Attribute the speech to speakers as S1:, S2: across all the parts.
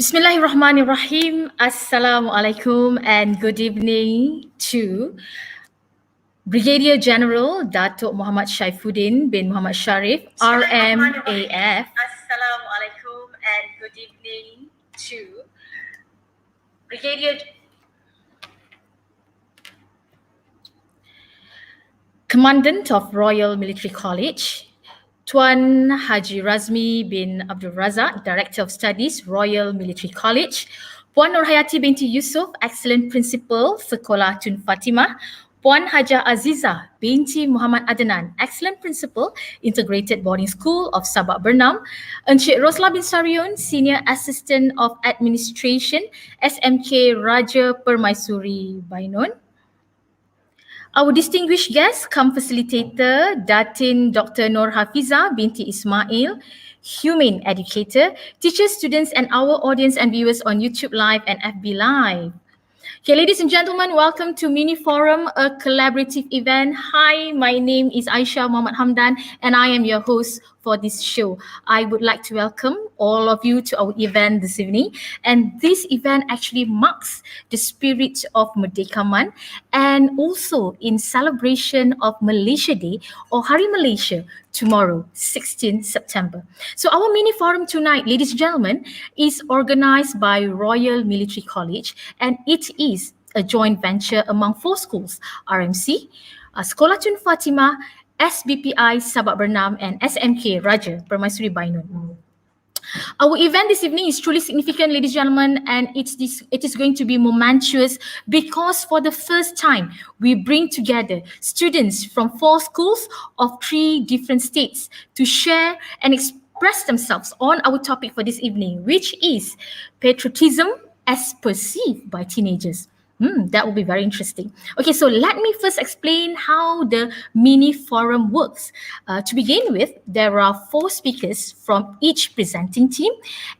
S1: Bismillahirrahmanirrahim. Assalamualaikum and good evening to Brigadier General Datuk Muhammad Shaifuddin bin Muhammad Sharif, RMAF. Assalamualaikum and good evening to Brigadier Commandant of Royal Military College, Tuan Haji Razmi bin Abdul Razak, Director of Studies, Royal Military College, Puan Nurhayati binti Yusof, Excellent Principal, Sekolah Tun Fatimah, Puan Hajah Azizah binti Muhammad Adnan, Excellent Principal, Integrated Boarding School of Sabak Bernam, Encik Rosla bin Sarion, Senior Assistant of Administration, SMK Raja Permaisuri Bainun. Our distinguished guest, cum facilitator, Datin Dr. Nur Hafiza binti Ismail, humane educator, teachers, students and our audience and viewers on YouTube Live and FB Live. Okay, ladies and gentlemen, welcome to Mini Forum, a collaborative event. Hi, my name is Aishah Mohamed Hamdan and I am your host for this show. I would like to welcome all of you to our event this evening. And this event actually marks the spirit of Merdeka Man and also in celebration of Malaysia Day or Hari Malaysia tomorrow, 16 September. So our mini forum tonight, ladies and gentlemen, is organized by Royal Military College and it is a joint venture among 4 schools, RMC, Sekolah Tun Fatimah, SBPI Sabak Bernam and SMK Raja Permaisuri Bainun. Our event this evening is truly significant, ladies and gentlemen, and it is going to be momentous because for the first time, we bring together students from 4 schools of 3 different states to share and express themselves on our topic for this evening, which is patriotism as perceived by teenagers. That will be very interesting. Okay, so let me first explain how the mini forum works. To begin with, there are 4 speakers from each presenting team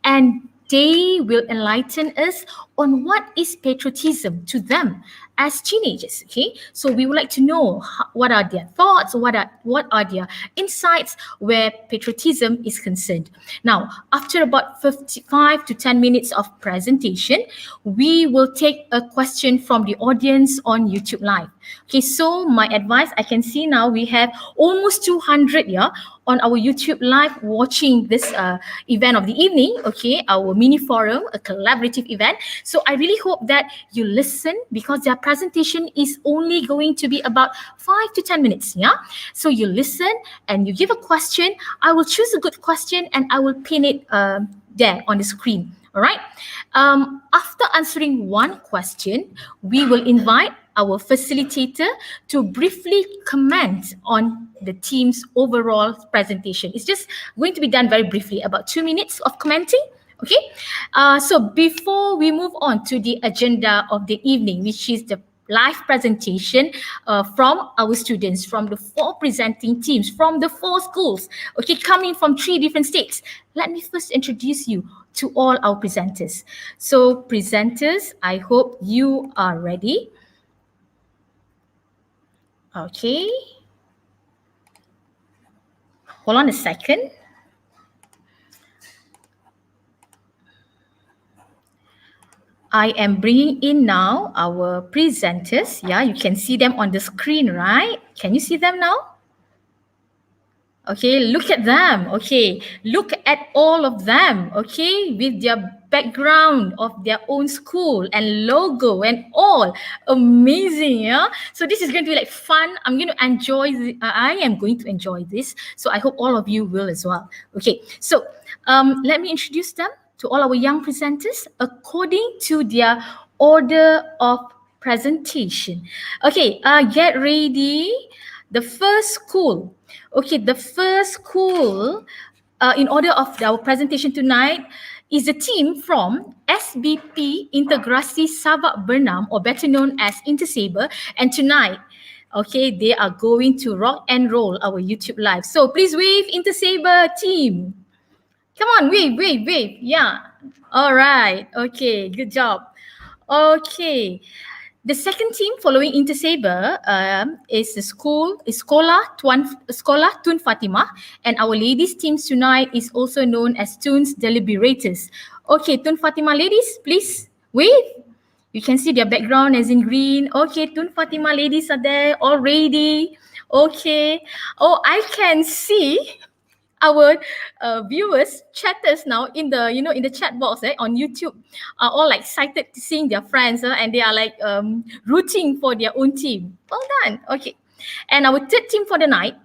S1: and they will enlighten us on what is patriotism to them as teenagers. Okay, so we would like to know what are their thoughts, what are their insights where patriotism is concerned. Now, after about 5 to 10 minutes of presentation, we will take a question from the audience on YouTube Live. Okay, so my advice, I can see now we have almost 200 on our YouTube Live watching this event of the evening, okay, our mini forum, a collaborative event. So I really hope that you listen because their presentation is only going to be about 5 to 10 minutes, yeah? So you listen and you give a question. I will choose a good question and I will pin it there on the screen, all right? After answering one question, we will invite our facilitator to briefly comment on the team's overall presentation. It's just going to be done very briefly, about 2 minutes of commenting. Okay, so before we move on to the agenda of the evening, which is the live presentation from our students, from the 4 presenting teams, from the 4 schools, okay, coming from 3 different states. Let me first introduce you to all our presenters. So presenters, I hope you are ready. Okay. Hold on a second. I am bringing in now our presenters. Yeah, you can see them on the screen, right? Can you see them now? Okay, look at them. Okay, look at all of them. Okay, with their background of their own school and logo and all. Amazing, yeah? So this is going to be like fun. I'm going to enjoy, I am going to enjoy this. So I hope all of you will as well. Okay, so let me introduce them to all our young presenters according to their order of presentation. Okay, get ready. The first school. Okay, the first school in order of our presentation tonight is a team from SBP Integrasi Sabak Bernam, or better known as InteSABER, and tonight, okay, they are going to rock and roll our YouTube Live. So please wave, InteSABER team. Come on, wave. Yeah. All right. Okay, good job. Okay. The second team following InteSABER is the Sekolah Tun Fatimah, and our ladies team tonight is also known as Tun's Deliberators. Okay, Tun Fatimah ladies, please wave. You can see their background as in green. Okay, Tun Fatimah ladies are there already. Okay. Oh, I can see our viewers, chatters now in the in the chat box on YouTube are all like excited to seeing their friends and they are like rooting for their own team. Well done. Okay, and our third team for the night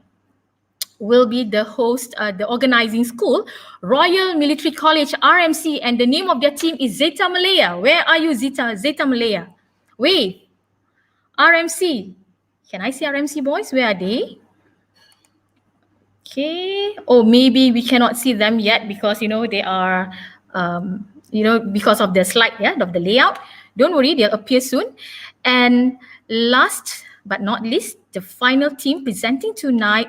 S1: will be the host, the organizing school, Royal Military College RMC, and the name of their team is Zeta Malaya. Where are you, Zeta Malaya? Wave. RMC. Can I see RMC boys? Where are they? Okay. Oh, maybe we cannot see them yet because they are because of the slide, of the layout. Don't worry, they'll appear soon. And last but not least, the final team presenting tonight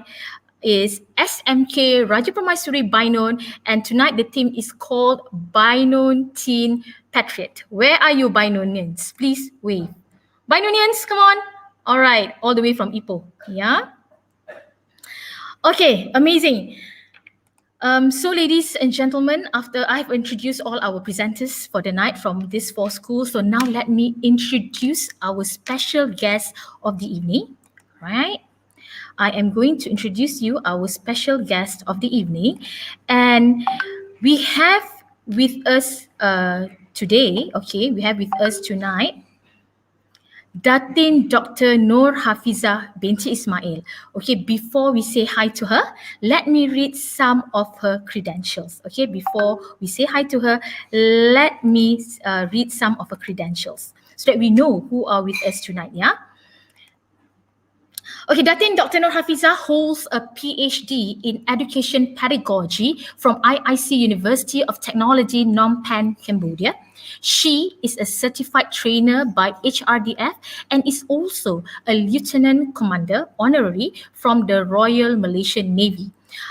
S1: is SMK Raja Permaisuri Bainun, and tonight the team is called Bainun Teen Patriot. Where are you, Bainunians? Please wave. Bainunians, come on. All right, all the way from Ipoh. Yeah. Okay, amazing. So ladies and gentlemen, after I've introduced all our presenters for the night from these 4 schools, so now let me introduce our special guest of the evening, right? I am going to introduce you our special guest of the evening, and we have with us today, okay, we have with us tonight Datin Dr. Nur Hafizah binti Ismail. Okay, before we say hi to her, let me read some of her credentials. Okay, before we say hi to her, let me read some of her credentials so that we know who are with us tonight, yeah? Okay, Datin Dr. Nur Hafizah holds a PhD in Education Pedagogy from IIC University of Technology, Phnom Penh, Cambodia. She is a certified trainer by HRDF and is also a Lieutenant Commander Honorary from the Royal Malaysian Navy.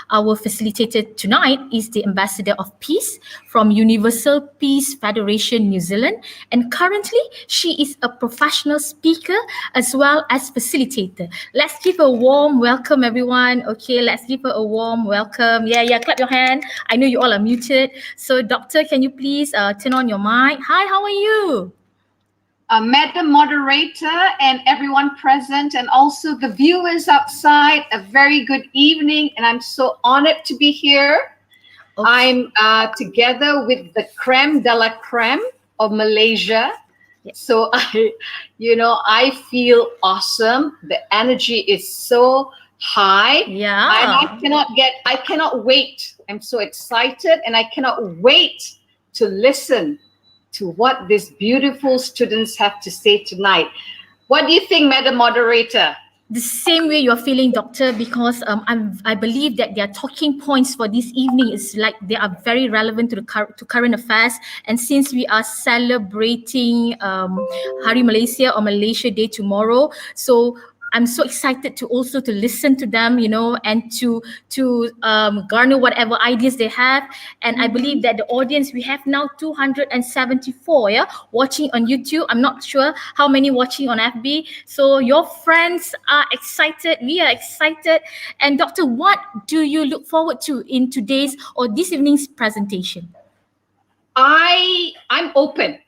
S1: Our facilitator tonight is the Ambassador of Peace from Universal Peace Federation New Zealand, and currently she is a professional speaker as well as facilitator. Let's give a warm welcome, everyone. Okay, let's give her a warm welcome. Yeah, clap your hand. I know you all are muted. So, Doctor, can you please turn on your mic? Hi, how are you?
S2: Madam Moderator and everyone present, and also the viewers outside, a very good evening, and I'm so honored to be here. Okay. I'm together with the creme de la creme of Malaysia. Yes. So I feel awesome. The energy is so high.
S1: Yeah.
S2: And I cannot wait. I'm so excited and I cannot wait to listen to what these beautiful students have to say tonight. What do you think, Madam Moderator?
S1: The same way you're feeling, Doctor, because I believe that their talking points for this evening is like they are very relevant to current affairs. And since we are celebrating Hari Malaysia or Malaysia Day tomorrow, so I'm so excited to listen to them, and to garner whatever ideas they have. And I believe that the audience, we have now 274 watching on YouTube. I'm not sure how many watching on FB. So your friends are excited. We are excited. And Doctor, what do you look forward to in today's or this evening's presentation?
S2: I'm open.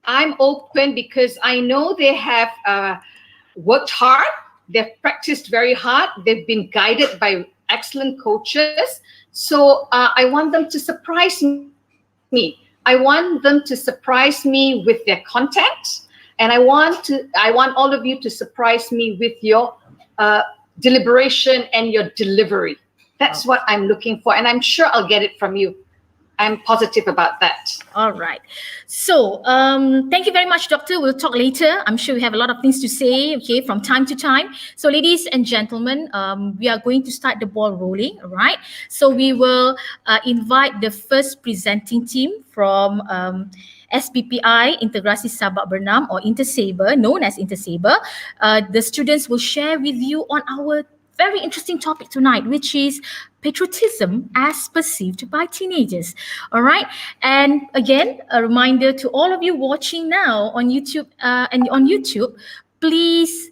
S2: I'm open because I know they have worked hard, they've practiced very hard, they've been guided by excellent coaches. So I want them to surprise me. I want them to surprise me with their content, and I want all of you to surprise me with your deliberation and your delivery. That's what I'm looking for, and I'm sure I'll get it from you. I'm positive about that.
S1: All right. So thank you very much, Doctor. We'll talk later. I'm sure we have a lot of things to say, okay, from time to time. So ladies and gentlemen, we are going to start the ball rolling, all right? So we will invite the first presenting team from SPPI, Integrasi Sabak Bernam, or InteSABER, known as InteSABER. The students will share with you on our very interesting topic tonight, which is patriotism as perceived by teenagers. All right. And again, a reminder to all of you watching now on YouTube please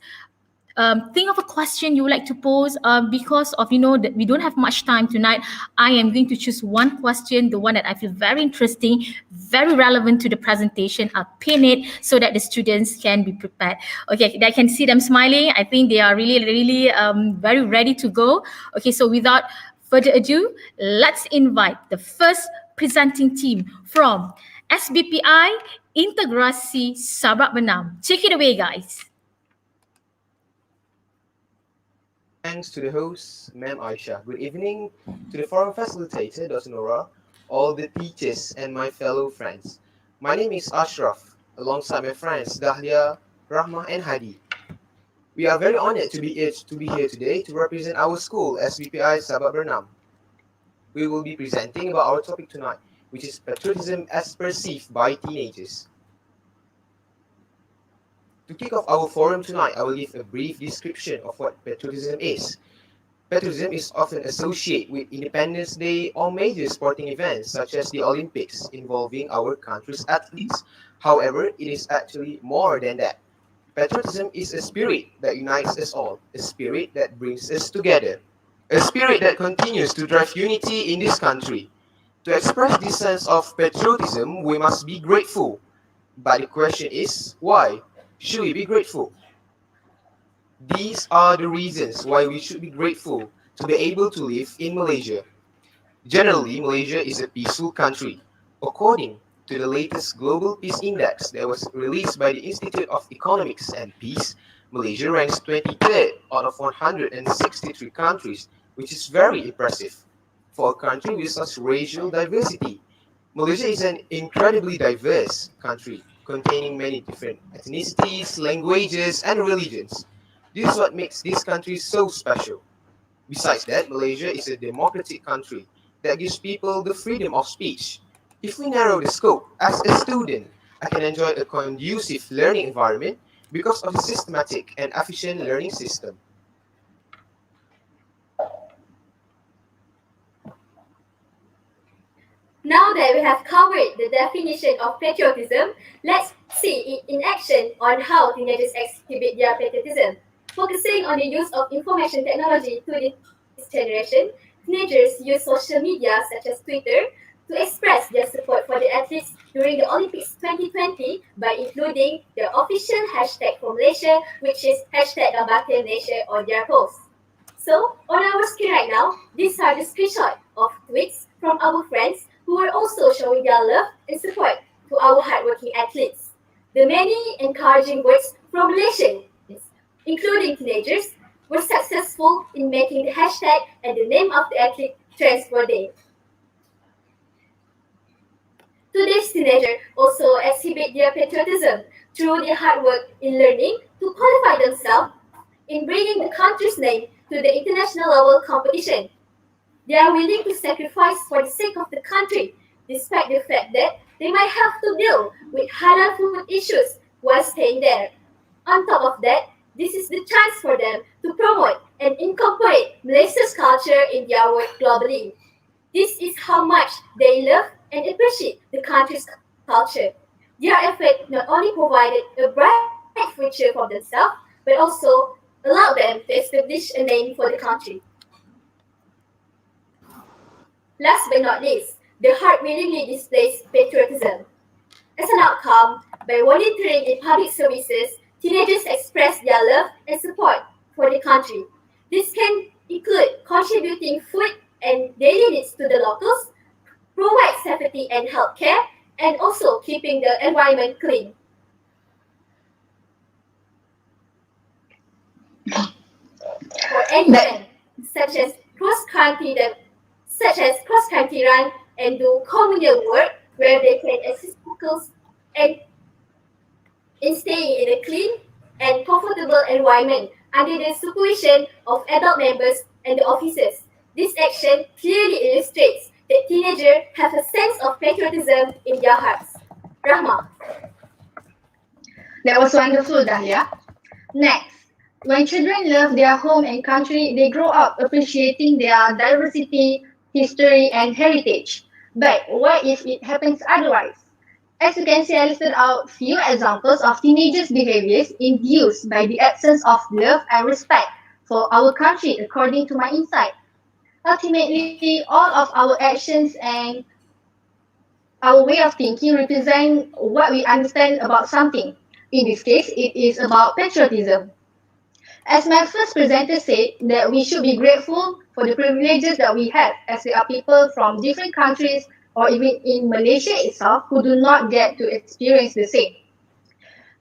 S1: think of a question you would like to pose. Because of that we don't have much time tonight, I am going to choose one question, the one that I feel very interesting, very relevant to the presentation. I'll pin it so that the students can be prepared. Okay, I can see them smiling. I think they are really very ready to go. Okay, so without further ado, let's invite the first presenting team from SBPI Integrasi Sabak Bernam. Take it away, guys.
S3: Thanks to the host, Ma'am Aishah. Good evening to the forum facilitator, Dr. Nora, all the teachers, and my fellow friends. My name is Ashraf, alongside my friends Dahlia, Rahmah, and Hadi. We are very honored to be here today to represent our school, SBPI Sabak Bernam. We will be presenting about our topic tonight, which is patriotism as perceived by teenagers. To kick off our forum tonight, I will give a brief description of what patriotism is. Patriotism is often associated with Independence Day or major sporting events such as the Olympics involving our country's athletes. However, it is actually more than that. Patriotism is a spirit that unites us all, a spirit that brings us together, a spirit that continues to drive unity in this country. To express this sense of patriotism, we must be grateful. But the question is, why? Should we be grateful? These are the reasons why we should be grateful to be able to live in Malaysia. Generally, Malaysia is a peaceful country. According to the latest Global Peace Index that was released by the Institute of Economics and Peace, Malaysia ranks 23rd out of 163 countries, which is very impressive. For a country with such racial diversity, Malaysia is an incredibly diverse country, containing many different ethnicities, languages, and religions. This is what makes this country so special. Besides that, Malaysia is a democratic country that gives people the freedom of speech. If we narrow the scope, as a student, I can enjoy a conducive learning environment because of the systematic and efficient learning system.
S4: Now that we have covered the definition of patriotism, let's see it in action on how teenagers exhibit their patriotism. Focusing on the use of information technology to this generation, teenagers use social media such as Twitter to express their support for the athletes during the Olympics 2020 by including the official hashtag for Malaysia, which is hashtag Gambate Malaysia on their posts. So, on our screen right now, these are the screenshots of tweets from our friends who are also showing their love and support to our hardworking athletes. The many encouraging words from Malaysians, including teenagers, were successful in making the hashtag and the name of the athlete trends for day. Today's teenagers also exhibit their patriotism through their hard work in learning to qualify themselves in bringing the country's name to the international level competition. They are willing to sacrifice for the sake of the country, despite the fact that they might have to deal with halal food issues while staying there. On top of that, this is the chance for them to promote and incorporate Malaysia's culture in their work globally. This is how much they love and appreciate the country's culture. Their effort not only provided a bright future for themselves, but also allowed them to establish a name for the country. Last but not least, the heart willingly displays patriotism. As an outcome, by volunteering in public services, teenagers express their love and support for the country. This can include contributing food and daily needs to the locals, provide safety and health care, and also keeping the environment clean. For any event, such as cross-country run and do communal work where they can assist locals and in staying in a clean and comfortable environment under the supervision of adult members and the officers. This action clearly illustrates that teenagers have a sense of patriotism in their hearts. Rahma.
S5: That was wonderful, Dahlia. Next, When children love their home and country, they grow up appreciating their diversity, history, and heritage. But what if it happens otherwise? As you can see, I listed out few examples of teenagers' behaviors induced by the absence of love and respect for our country, according to my insight. Ultimately, all of our actions and our way of thinking represent what we understand about something. In this case, it is about patriotism. As my first presenter said, that we should be grateful for the privileges that we have, as there are people from different countries or even in Malaysia itself who do not get to experience the same.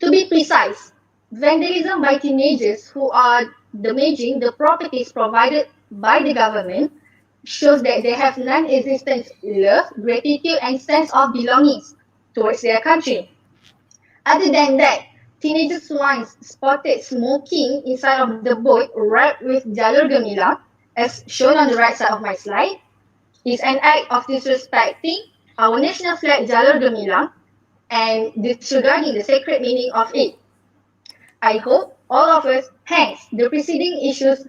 S5: To be precise, vandalism by teenagers who are damaging the properties provided by the government shows that they have non-existent love, gratitude, and sense of belongings towards their country. Other than that, teenagers once spotted smoking inside of the boat wrapped with jalur gemilang, as shown on the right side of my slide, is an act of disrespecting our national flag jalur gemilang and disregarding the sacred meaning of it. I hope all of us, hence the preceding issues,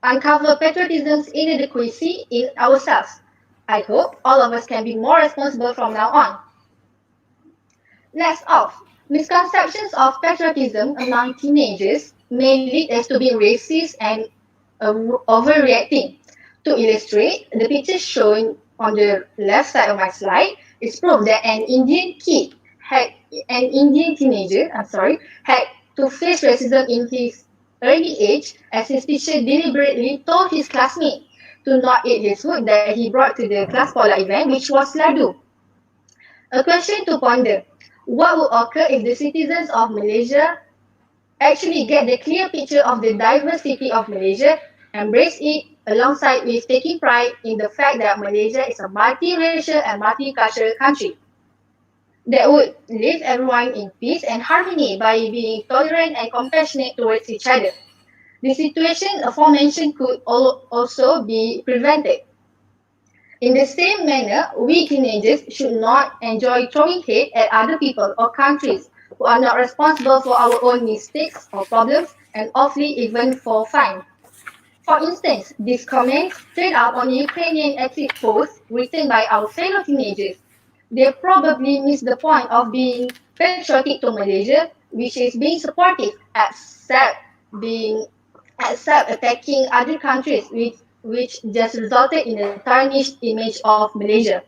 S5: uncover patriotism's inadequacy in ourselves. I hope all of us can be more responsible from now on. Next off, misconceptions of patriotism among teenagers may lead us to be racist and overreacting. To illustrate, the picture shown on the left side of my slide is proof that an Indian teenager, had to face racism in his early age as his teacher deliberately told his classmate to not eat his food that he brought to the class pola event, which was ladu. A question to ponder. What would occur if the citizens of Malaysia actually get the clear picture of the diversity of Malaysia, embrace it alongside with taking pride in the fact that Malaysia is a multiracial and multicultural country that would live everyone in peace and harmony by being tolerant and compassionate towards each other? The situation aforementioned could also be prevented. In the same manner, we teenagers should not enjoy throwing hate at other people or countries who are not responsible for our own mistakes or problems and awfully even for fun. For instance, this comment straight up on a Ukrainian exit post written by our fellow teenagers. They probably miss the point of being patriotic to Malaysia, which is being supportive, being except attacking other countries, which just resulted in a tarnished image of Malaysia.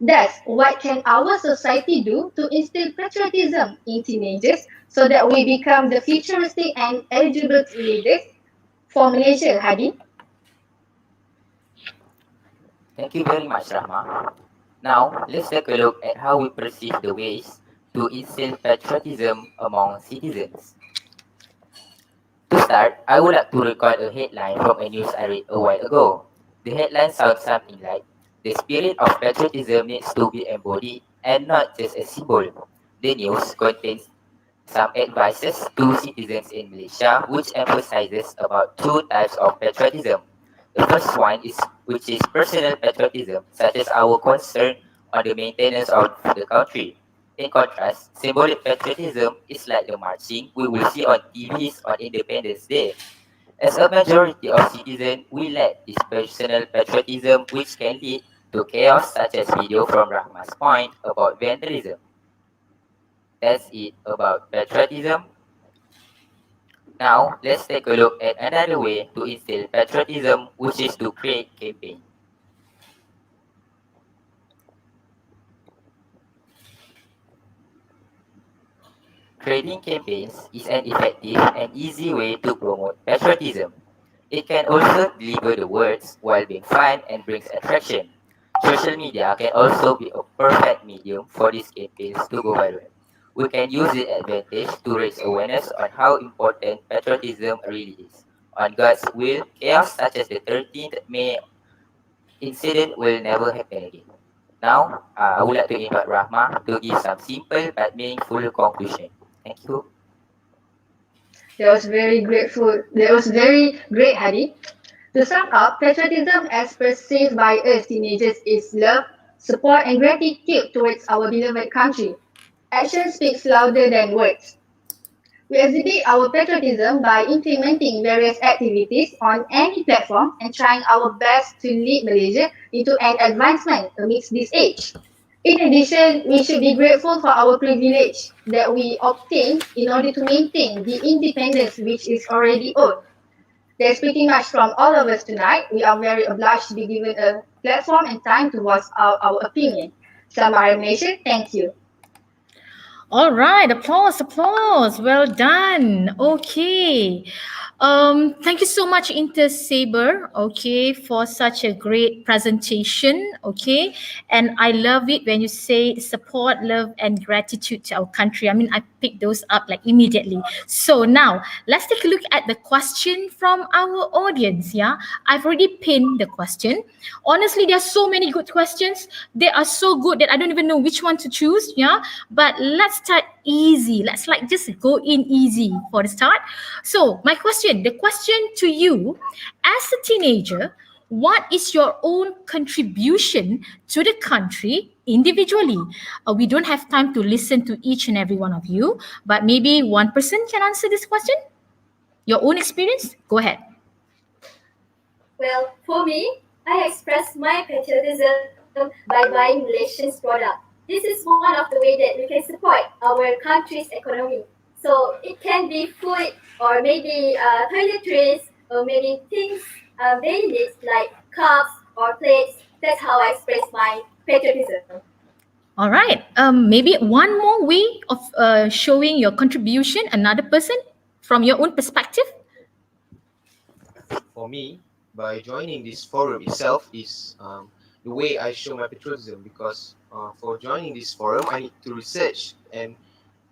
S5: Thus, what can our society do to instill patriotism in teenagers so that we become the futuristic and eligible leaders for Malaysia, Hadi?
S6: Thank you very much, Rahma. Now, let's take a look at how we perceive the ways to instill patriotism among citizens. To start, I would like to recall a headline from a news I read a while ago. The headline sounds something like, "The spirit of patriotism needs to be embodied and not just a symbol." The news contains some advices to citizens in Malaysia which emphasizes about two types of patriotism. The first one is which is personal patriotism, such as our concern on the maintenance of the country. In contrast, symbolic patriotism is like the marching we will see on TVs on Independence Day. As a majority of citizens, we lack this personal patriotism which can lead to chaos such as video from Rahma's point about vandalism. That's it about patriotism. Now, let's take a look at another way to instill patriotism, which is to create campaign. Creating campaigns is an effective and easy way to promote patriotism. It can also deliver the words while being fun and brings attraction. Social media can also be a perfect medium for these campaigns to go viral. We can use the advantage to raise awareness on how important patriotism really is. On God's will, chaos such as the 13th May incident will never happen again. Now, I would like to invite Rahma to give some simple but meaningful conclusion. Thank you.
S5: That was very great, Hadi. To sum up, patriotism as perceived by us teenagers is love, support, and gratitude towards our beloved country. Action speaks louder than words. We exhibit our patriotism by implementing various activities on any platform and trying our best to lead Malaysia into an advancement amidst this age. In addition, we should be grateful for our privilege that we obtain in order to maintain the independence which is already owed. That's pretty much from all of us tonight. We are very obliged to be given a platform and time to voice out our opinion. Selamat Malaysia, thank you.
S1: All right, applause, applause. Well done. Okay. Thank you so much, InteSABER, okay, for such a great presentation, okay. And I love it when you say support, love, and gratitude to our country. I mean, I picked those up like immediately. So now, let's take a look at the question from our audience, yeah. I've already pinned the question. Honestly, there are so many good questions. They are so good that I don't even know which one to choose, yeah. But let's start easy. Let's like just go in easy for the start. So my question, the question to you, as a teenager, what is your own contribution to the country individually? We don't have time to listen to each and every one of you, but maybe one person can answer this question. Your own experience? Go ahead.
S4: Well, for me, I express my patriotism by buying Malaysian's product. This is one of the ways that we can support our country's economy. So it can be food or maybe toiletries or maybe things they need like cups or plates. That's how I express my patriotism.
S1: All right. Maybe one more way of showing your contribution, another person from your own perspective.
S3: For me, by joining this forum itself is the way I show my patriotism, because for joining this forum, I need to research and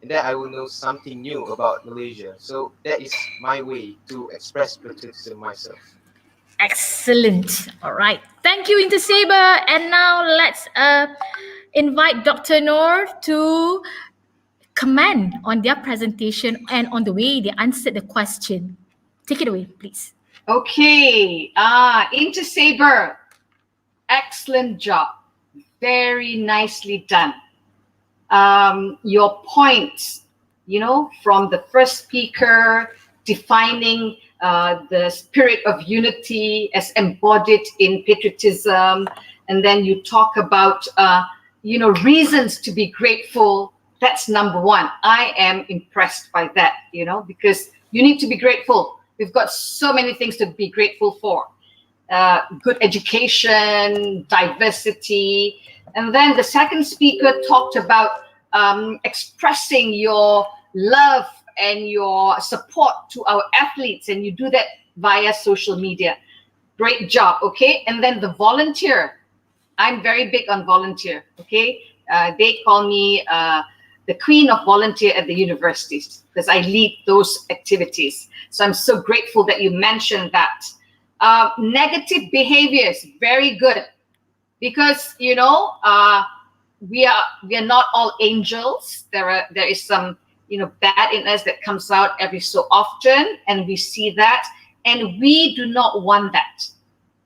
S3: then I will know something new about Malaysia. So that is my way to express patriotism myself.
S1: Excellent. All right. Thank you, InteSABER. And now let's invite Dr. Noor to comment on their presentation and on the way they answered the question. Take it away, please.
S2: Okay, InteSABER, excellent job. Very nicely done. Your points, from the first speaker defining the spirit of unity as embodied in patriotism, and then you talk about reasons to be grateful. That's number one. I am impressed by that, because you need to be grateful. We've got so many things to be grateful for. Good education, diversity. And then the second speaker talked about expressing your love and your support to our athletes, and you do that via social media. Great job, okay? And then the volunteer. I'm very big on volunteer, okay? They call me the queen of volunteer at the universities because I lead those activities. So I'm so grateful that you mentioned that. Negative behaviors, very good, because we are not all angels. There is some bad in us that comes out every so often, and we see that, and we do not want that.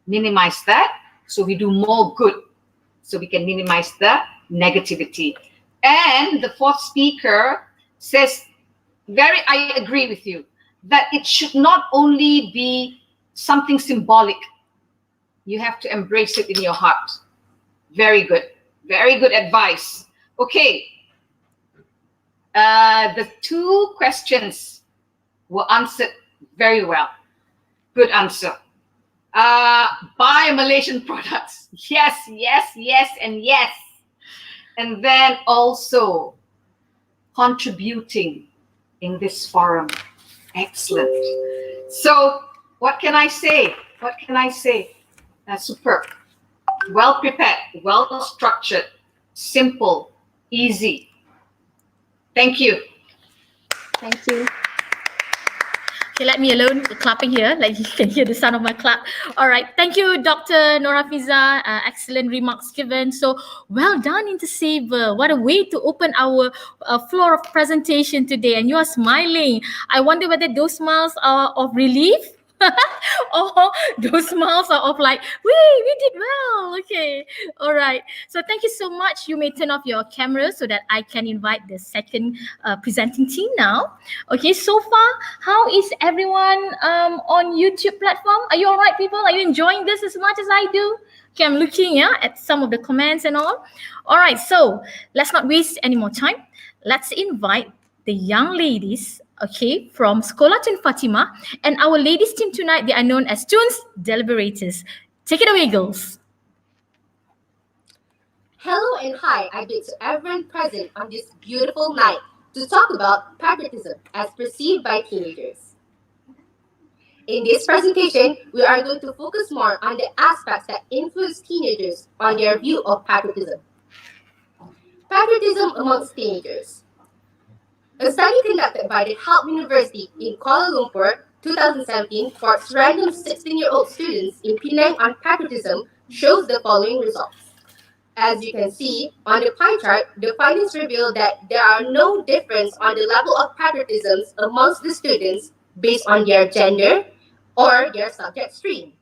S2: Minimize that, so we do more good, so we can minimize the negativity. And the fourth speaker says, I agree with you, that it should not only be something symbolic. You have to embrace it in your heart. Very good. Very good advice. Okay. The two questions were answered very well. Good answer. Buy Malaysian products. Yes, yes, yes, and yes. And then also contributing in this forum. Excellent. So what can I say? What can I say? Superb. Well prepared, well structured, simple, easy. Thank you.
S5: Thank you.
S1: Okay, let me alone clapping here, like you can hear the sound of my clap. All right, thank you, Dr. Noor Hafiza. Excellent remarks given. So well done, InteSABER. What a way to open our floor of presentation today. And you are smiling. I wonder whether those smiles are of relief Oh, those smiles are of like, we did well. Okay. All right. So thank you so much. You may turn off your camera so that I can invite the second presenting team now. Okay. So far, how is everyone on YouTube platform? Are you all right, people? Are you enjoying this as much as I do? Okay, I'm looking at some of the comments and all. All right. So let's not waste any more time. Let's invite the young ladies, okay, from Sekolah Tun Fatimah. And our ladies team tonight, they are known as Tunes Deliberators. Take it away, girls.
S7: Hello and hi, I bid to everyone present on this beautiful night to talk about patriotism as perceived by teenagers. In this presentation, we are going to focus more on the aspects that influence teenagers on their view of patriotism. Patriotism amongst teenagers. A study conducted by the Help University in Kuala Lumpur, 2017, for random 16-year-old students in Penang on patriotism shows the following results. As you can see on the pie chart, the findings reveal that there are no difference on the level of patriotism amongst the students based on their gender or their subject stream.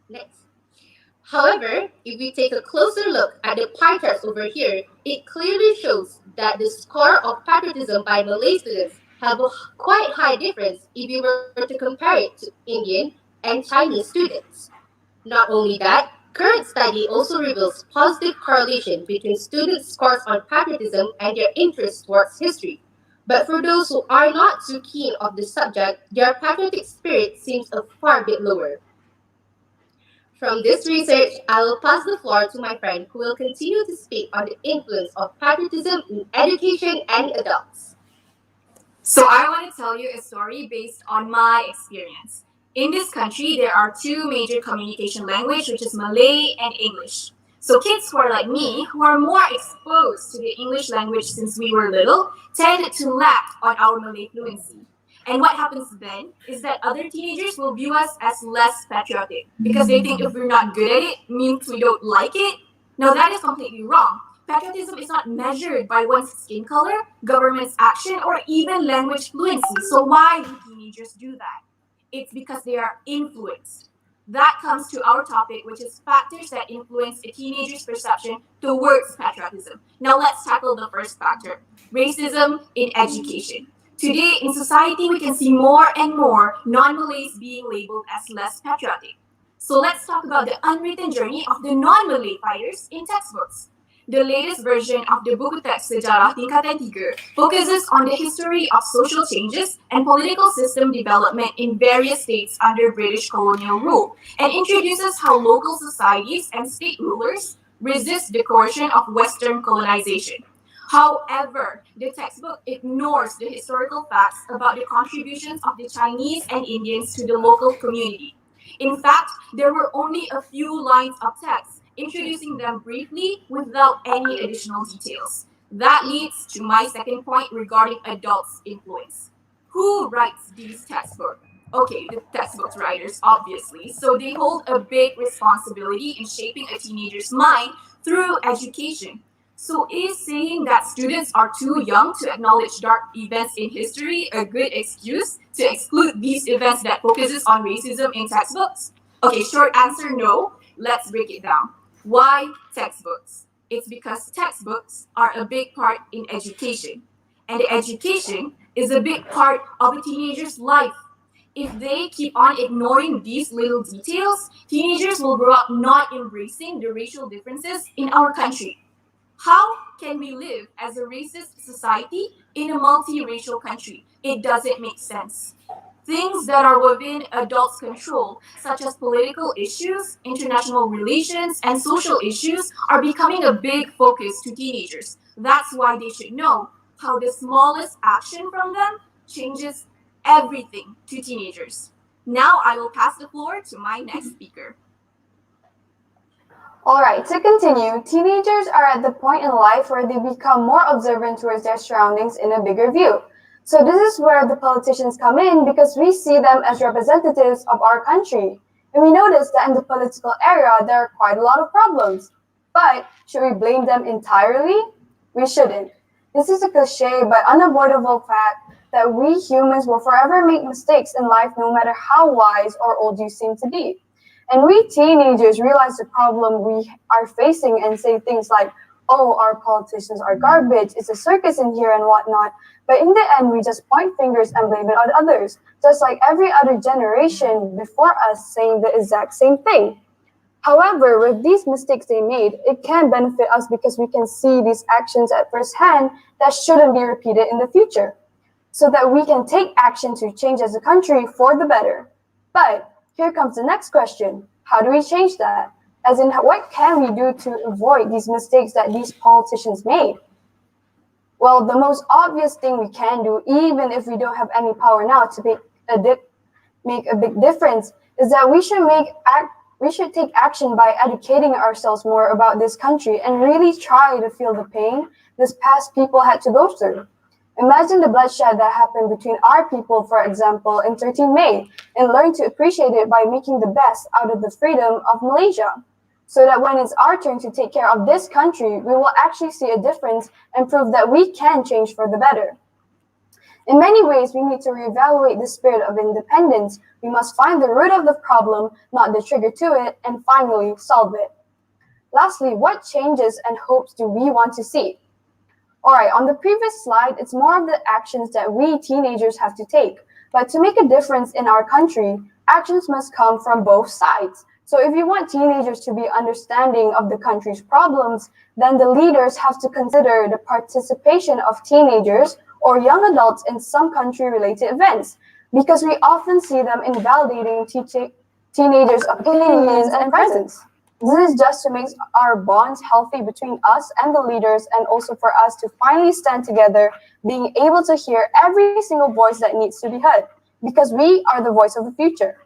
S7: Next. However, if we take a closer look at the pie charts over here, it clearly shows that the score of patriotism by Malay students have a quite high difference if you were to compare it to Indian and Chinese students. Not only that, current study also reveals positive correlation between students' scores on patriotism and their interest towards history. But for those who are not too keen of the subject, their patriotic spirit seems a far bit lower. From this research, I will pass the floor to my friend who will continue to speak on the influence of patriotism in education and adults.
S8: So I want to tell you a story based on my experience. In this country, there are two major communication languages, which is Malay and English. So kids who are like me, who are more exposed to the English language since we were little, tend to lack on our Malay fluency. And what happens then is that other teenagers will view us as less patriotic because they think if we're not good at it, means we don't like it. Now that is completely wrong. Patriotism is not measured by one's skin color, government's action, or even language fluency. So why do teenagers do that? It's because they are influenced. That comes to our topic, which is factors that influence a teenager's perception towards patriotism. Now let's tackle the first factor, racism in education. Today in society, we can see more and more non-Malays being labeled as less patriotic. So let's talk about the unwritten journey of the non-Malay fighters in textbooks. The latest version of the buku teks Sejarah Tingkatan 3 focuses on the history of social changes and political system development in various states under British colonial rule, and introduces how local societies and state rulers resist the coercion of Western colonization. However, the textbook ignores the historical facts about the contributions of the Chinese and Indians to the local community. In fact, there were only a few lines of text introducing them briefly without any additional details. That leads to my second point regarding adults' influence. Who writes these textbooks? Okay, the textbook writers, obviously. So they hold a big responsibility in shaping a teenager's mind through education. So is saying that students are too young to acknowledge dark events in history a good excuse to exclude these events that focuses on racism in textbooks? Okay, short answer, no. Let's break it down. Why textbooks? It's because textbooks are a big part in education. And the education is a big part of a teenager's life. If they keep on ignoring these little details, teenagers will grow up not embracing the racial differences in our country. How can we live as a racist society in a multiracial country? It doesn't make sense. Things that are within adults' control, such as political issues, international relations, and social issues, are becoming a big focus to teenagers. That's why they should know how the smallest action from them changes everything to teenagers. Now I will pass the floor to my next speaker.
S9: Alright, to continue, teenagers are at the point in life where they become more observant towards their surroundings in a bigger view. So this is where the politicians come in because we see them as representatives of our country. And we notice that in the political area, there are quite a lot of problems. But should we blame them entirely? We shouldn't. This is a cliche but unavoidable fact that we humans will forever make mistakes in life no matter how wise or old you seem to be. And we teenagers realize the problem we are facing and say things like, oh, our politicians are garbage, it's a circus in here and whatnot. But in the end, we just point fingers and blame it on others, just like every other generation before us saying the exact same thing. However, with these mistakes they made, it can benefit us because we can see these actions at first hand that shouldn't be repeated in the future, so that we can take action to change as a country for the better. But here comes the next question. How do we change that? As in, what can we do to avoid these mistakes that these politicians made? Well, the most obvious thing we can do, even if we don't have any power now to make a big difference, is that we should take action by educating ourselves more about this country and really try to feel the pain this past people had to go through. Imagine the bloodshed that happened between our people, for example, in 13 May, and learn to appreciate it by making the best out of the freedom of Malaysia, so that when it's our turn to take care of this country, we will actually see a difference and prove that we can change for the better. In many ways, we need to reevaluate the spirit of independence. We must find the root of the problem, not the trigger to it, and finally solve it. Lastly, what changes and hopes do we want to see? Alright, on the previous slide, it's more of the actions that we teenagers have to take. But to make a difference in our country, actions must come from both sides. So if you want teenagers to be understanding of the country's problems, then the leaders have to consider the participation of teenagers or young adults in some country-related events, because we often see them invalidating teenagers' opinions and presence. This is just to make our bonds healthy between us and the leaders, and also for us to finally stand together, being able to hear every single voice that needs to be heard, because we are the voice of the future.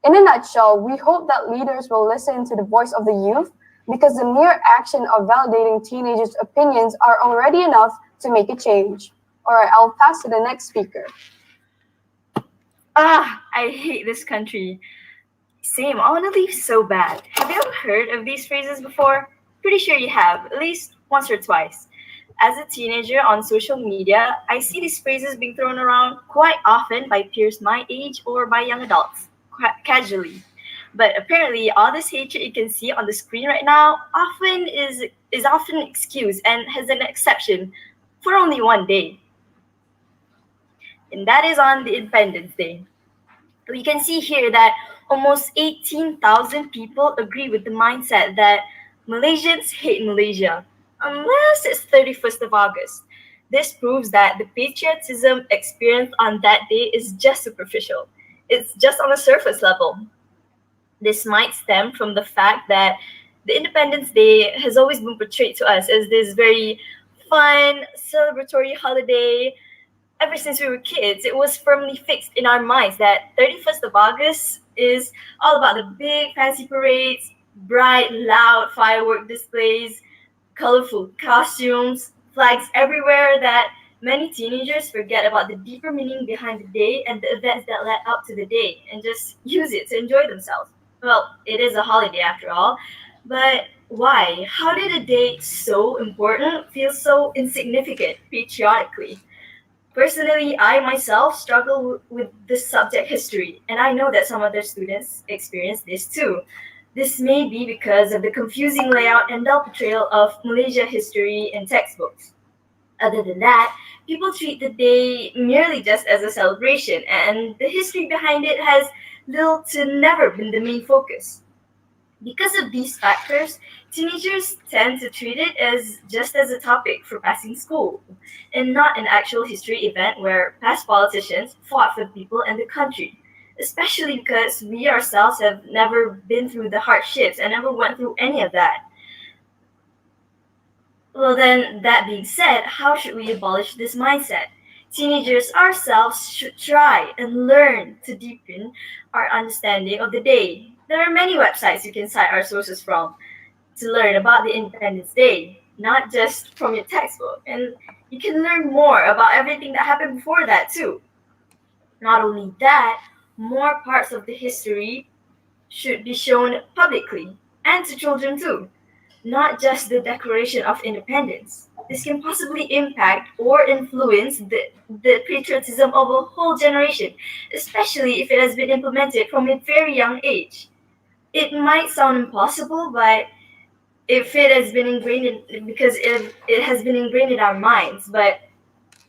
S9: In a nutshell, we hope that leaders will listen to the voice of the youth, because the mere action of validating teenagers' opinions are already enough to make a change. All right, I'll pass to the next speaker.
S10: I hate this country. Same, I want to leave so bad. Have you ever heard of these phrases before? Pretty sure you have, at least once or twice. As a teenager on social media, I see these phrases being thrown around quite often by peers my age or by young adults, casually. But apparently, all this hatred you can see on the screen right now is often excused and has an exception for only one day. And that is on the Independence Day. We can see here that almost 18,000 people agree with the mindset that Malaysians hate Malaysia, unless it's 31st of August. This proves that the patriotism experienced on that day is just superficial. It's just on a surface level. This might stem from the fact that the Independence Day has always been portrayed to us as this very fun, celebratory holiday. Ever since we were kids, it was firmly fixed in our minds that 31st of August is all about the big fancy parades, bright, loud firework displays, colorful costumes, flags everywhere, that many teenagers forget about the deeper meaning behind the day and the events that led up to the day and just use it to enjoy themselves. Well, it is a holiday after all, but why? How did a day so important feel so insignificant patriotically? Personally, I myself struggle with this subject history, and I know that some other students experience this too. This may be because of the confusing layout and dull portrayal of Malaysia history in textbooks. Other than that, people treat the day merely just as a celebration, and the history behind it has little to never been the main focus. Because of these factors, teenagers tend to treat it as just as a topic for passing school, and not an actual history event where past politicians fought for the people and the country, especially because we ourselves have never been through the hardships and never went through any of that. Well then, that being said, how should we abolish this mindset? Teenagers ourselves should try and learn to deepen our understanding of the day. There are many websites you can cite our sources from to learn about the Independence Day, not just from your textbook. And you can learn more about everything that happened before that too. Not only that, more parts of the history should be shown publicly and to children too, not just the Declaration of Independence. this can possibly impact or influence the patriotism of a whole generation, especially if it has been implemented from a very young age. It might sound impossible, but if it has been because it has been ingrained in our minds, but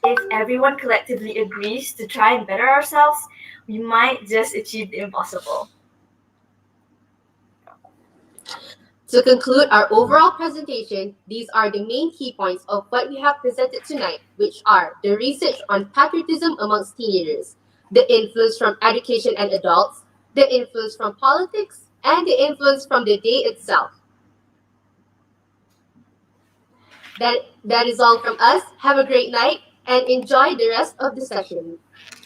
S10: if everyone collectively agrees to try and better ourselves, we might just achieve the impossible.
S7: To conclude our overall presentation, these are the main key points of what we have presented tonight, which are the research on patriotism amongst teenagers, the influence from education and adults, the influence from politics, and the influence from the day itself. That is all from us. Have a great night and enjoy the rest of the session.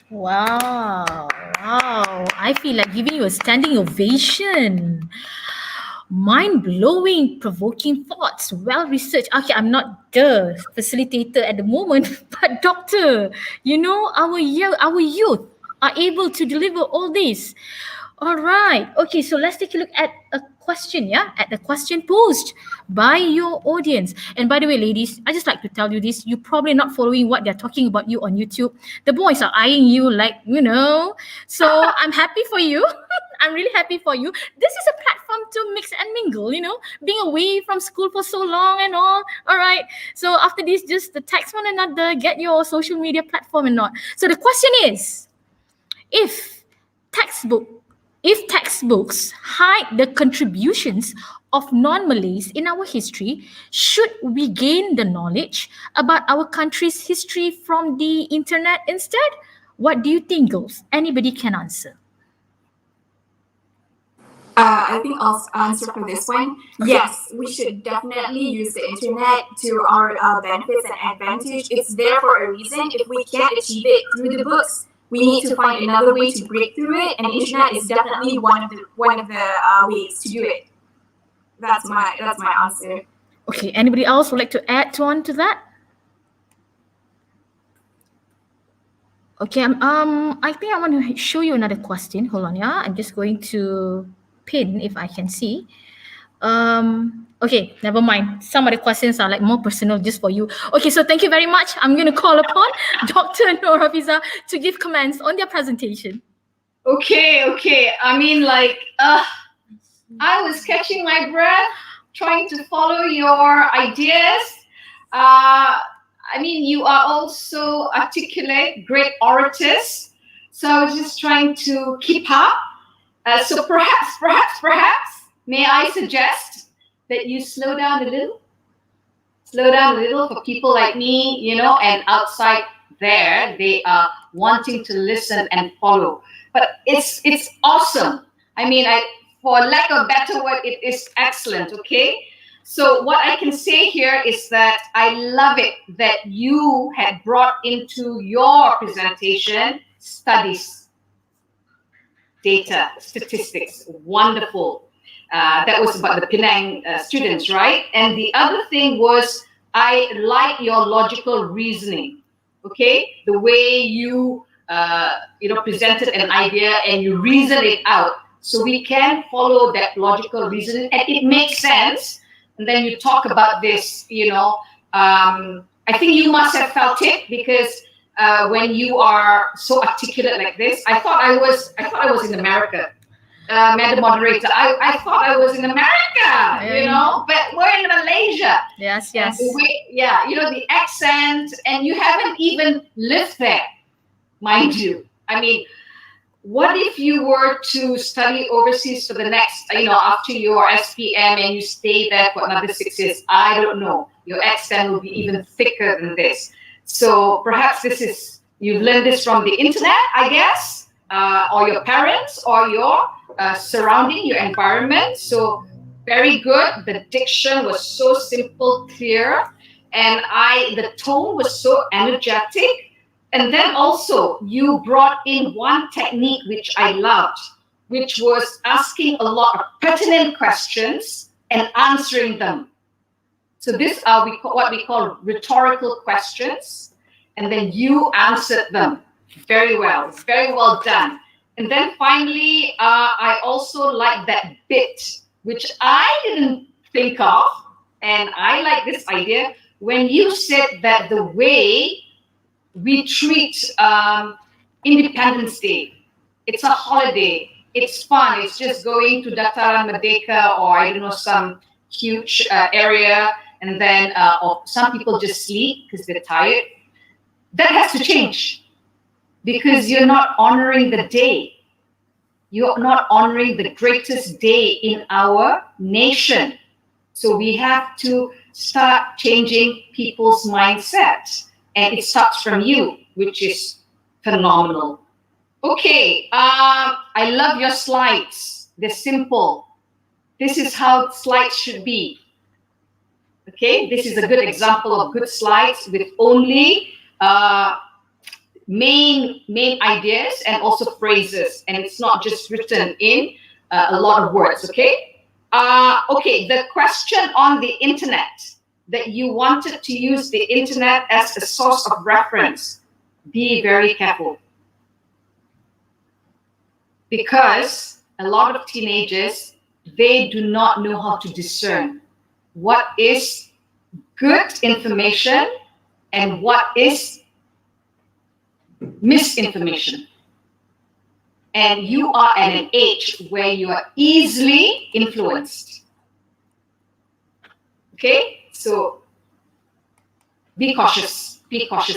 S1: Wow. I feel like giving you a standing ovation. Mind-blowing, provoking thoughts, well-researched. Okay, I'm not the facilitator at the moment, but doctor, our youth are able to deliver all this. All right. Okay, so let's take a look at a question, at the question posed by your audience. And by the way, ladies, I just like to tell you this. You're probably not following what they're talking about you on YouTube. The boys are eyeing you like, So I'm happy for you. I'm really happy for you. This is a platform to mix and mingle, being away from school for so long and all. All right. So after this, just text one another, get your social media platform and not. So the question is, if textbooks hide the contributions of non-Malays in our history, should we gain the knowledge about our country's history from the internet instead? What do you think, girls? Anybody can answer.
S8: I think I'll answer for this one. Yes, we should definitely use the internet to our benefits and advantage. It's there for a reason. If we can't achieve it through the books, we need to find another way to break through it, and the internet is definitely one of the ways to do it. That's my answer.
S1: Okay, anybody else would like to add on to that? Okay, I think I want to show you another question. Hold on, I'm just going to pin if I can see. Okay, never mind. Some of the questions are like more personal just for you. Okay, so thank you very much. I'm going to call upon Dr. Nur Hafiza to give comments on their presentation.
S2: Okay. I mean, I was catching my breath, trying to follow your ideas. You are also articulate, great orators. So I was just trying to keep up. So perhaps, may I suggest that you slow down a little? Slow down a little for people like me, and outside there, they are wanting to listen and follow. But it's awesome. For lack of a better word, it is excellent, okay? So what I can say here is that I love it that you had brought into your presentation studies, data, statistics, wonderful. That was about the Penang students, right? And the other thing was, I like your logical reasoning, okay? The way you, presented an idea and you reason it out. So we can follow that logical reasoning and it makes sense. And then you talk about this, I think you must have felt it because when you are so articulate like this, I thought I was in America. Madam Moderator, I thought I was in America, but we're in Malaysia.
S1: Yes.
S2: And the way, the accent, and you haven't even lived there, mind you. What if you were to study overseas for the next, after your SPM and you stay there for another 6 years? I don't know. Your accent will be even thicker than this. So perhaps you've learned this from the internet, I guess, or your parents, or your surrounding, your environment. So very good. The diction was so simple, clear, and the tone was so energetic. And then also you brought in one technique which I loved, which was asking a lot of pertinent questions and answering them. So these are what we call rhetorical questions, and then you answered them very well. Very well done. And then finally, I also like that bit, which I didn't think of, and I like this idea, when you said that the way we treat Independence Day, it's a holiday, it's fun, it's just going to Dataran Merdeka or I don't know, some huge area, and then or some people just sleep because they're tired. That has to change, because you're not honoring the day. You're not honoring the greatest day in our nation. So we have to start changing people's mindsets. And it starts from you, which is phenomenal. Okay, I love your slides. They're simple. This is how slides should be. Okay, this is a good example of good slides with only main ideas and also phrases, and it's not just written in a lot of words. Okay. Okay, the question on the internet, that you wanted to use the internet as a source of reference, be very careful, because a lot of teenagers, they do not know how to discern what is good information and what is misinformation. And you are at an age where you are easily influenced. Okay, so be cautious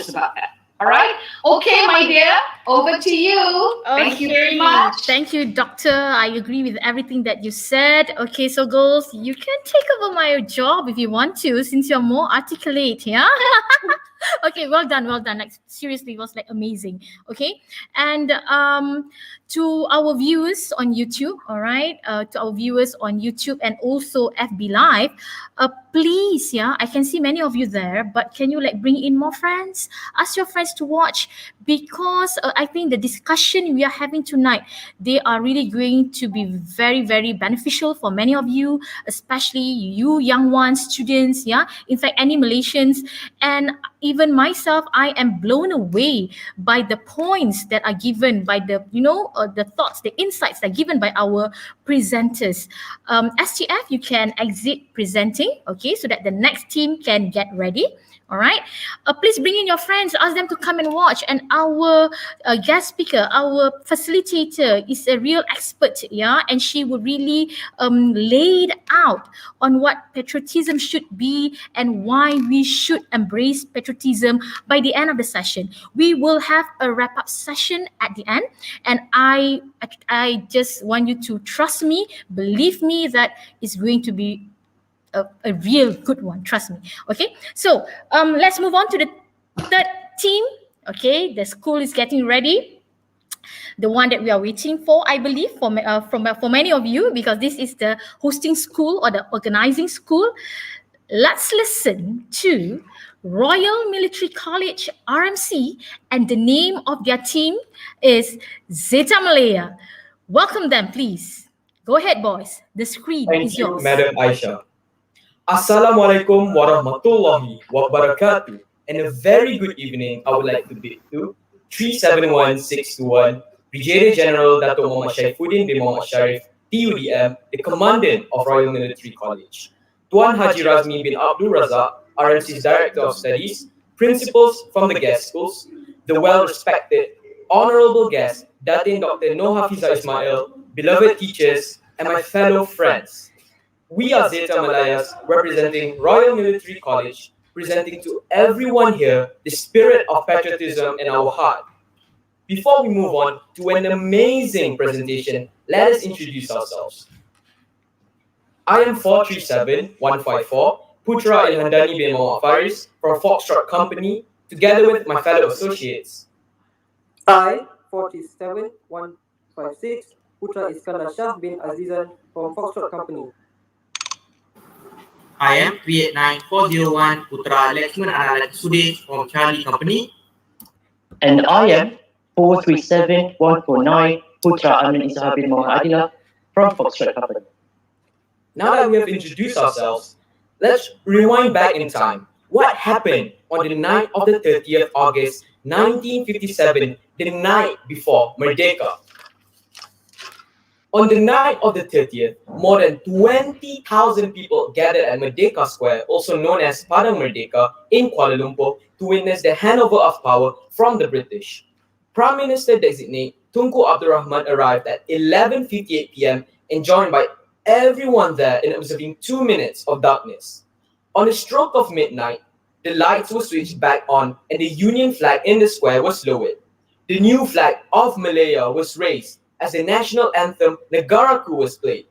S2: about that. All right. Okay, my dear, over to you. Thank you very much.
S1: Thank you, Doctor. I agree with everything that you said. Okay, so girls, you can take over my job if you want to, since you're more articulate, yeah? Okay, well done. Like, seriously, it was like amazing. Okay, and to our viewers on YouTube, all right, to our viewers on YouTube and also FB Live, please, yeah, I can see many of you there, but can you like bring in more friends? Ask your friends to watch, because I think the discussion we are having tonight, they are really going to be very, very beneficial for many of you, especially you young ones, students, yeah, in fact, any Malaysians, and even myself. I am blown away by the points that are given by the, the thoughts, the insights that are given by our presenters. STF, you can exit presenting, okay, so that the next team can get ready. All right. Please bring in your friends, ask them to come and watch. And our guest speaker, our facilitator, is a real expert, yeah, and she will really laid out on what patriotism should be and why we should embrace patriotism by the end of the session. We will have a wrap-up session at the end, and I just want you to trust me, believe me, that it's going to be a real good one, trust me. Okay, so let's move on to the third team. Okay, the school is getting ready, the one that we are waiting for, I believe, for many of you, because this is the hosting school or the organizing school. Let's listen to Royal Military College RMC, and the name of their team is Zeta Malaya. Welcome them, please. Go ahead, boys. The screen is yours.
S11: Thank you, Madam Aishah. Assalamualaikum warahmatullahi wabarakatuh, and a very good evening I would like to bid to 371621 Brigadier General Dato' Muhammad Shaifuddin bin Muhammad Sharif, TUDM, the Commandant of Royal Military College, Tuan Haji Razmi bin Abdul Razak, RMC's Director of Studies, principals from the guest schools, the well-respected, honorable guest, Datin Dr. Noh Hafiza Ismail, beloved teachers, and my fellow friends. We are Zeta Malayas, representing Royal Military College, presenting to everyone here the spirit of patriotism in our heart. Before we move on to an amazing presentation, let us introduce ourselves. I am 437154, Putra Ilhandani bin Muhammad Faris from Foxtrot Company, together with my fellow associates.
S12: I, 47156, Putra Iskandar Shah bin Azizan from Foxtrot Company.
S13: I am 389401 Putra Lakshman Analak Sudesh from Charlie Company.
S14: And I am 437149 Putra Amin Isha bin Muhammad Adila from Foxtrot Company.
S11: Now that we have introduced ourselves, let's rewind back in time. What happened on the night of the 30th August 1957, the night before Merdeka? On the night of the 30th, more than 20,000 people gathered at Merdeka Square, also known as Padang Merdeka, in Kuala Lumpur, to witness the handover of power from the British. Prime Minister-designate Tunku Abdul Rahman arrived at 11:58 p.m. and joined by everyone there in observing 2 minutes of darkness. On the stroke of midnight, the lights were switched back on and the Union flag in the square was lowered. The new flag of Malaya was raised as the national anthem Negaraku was played.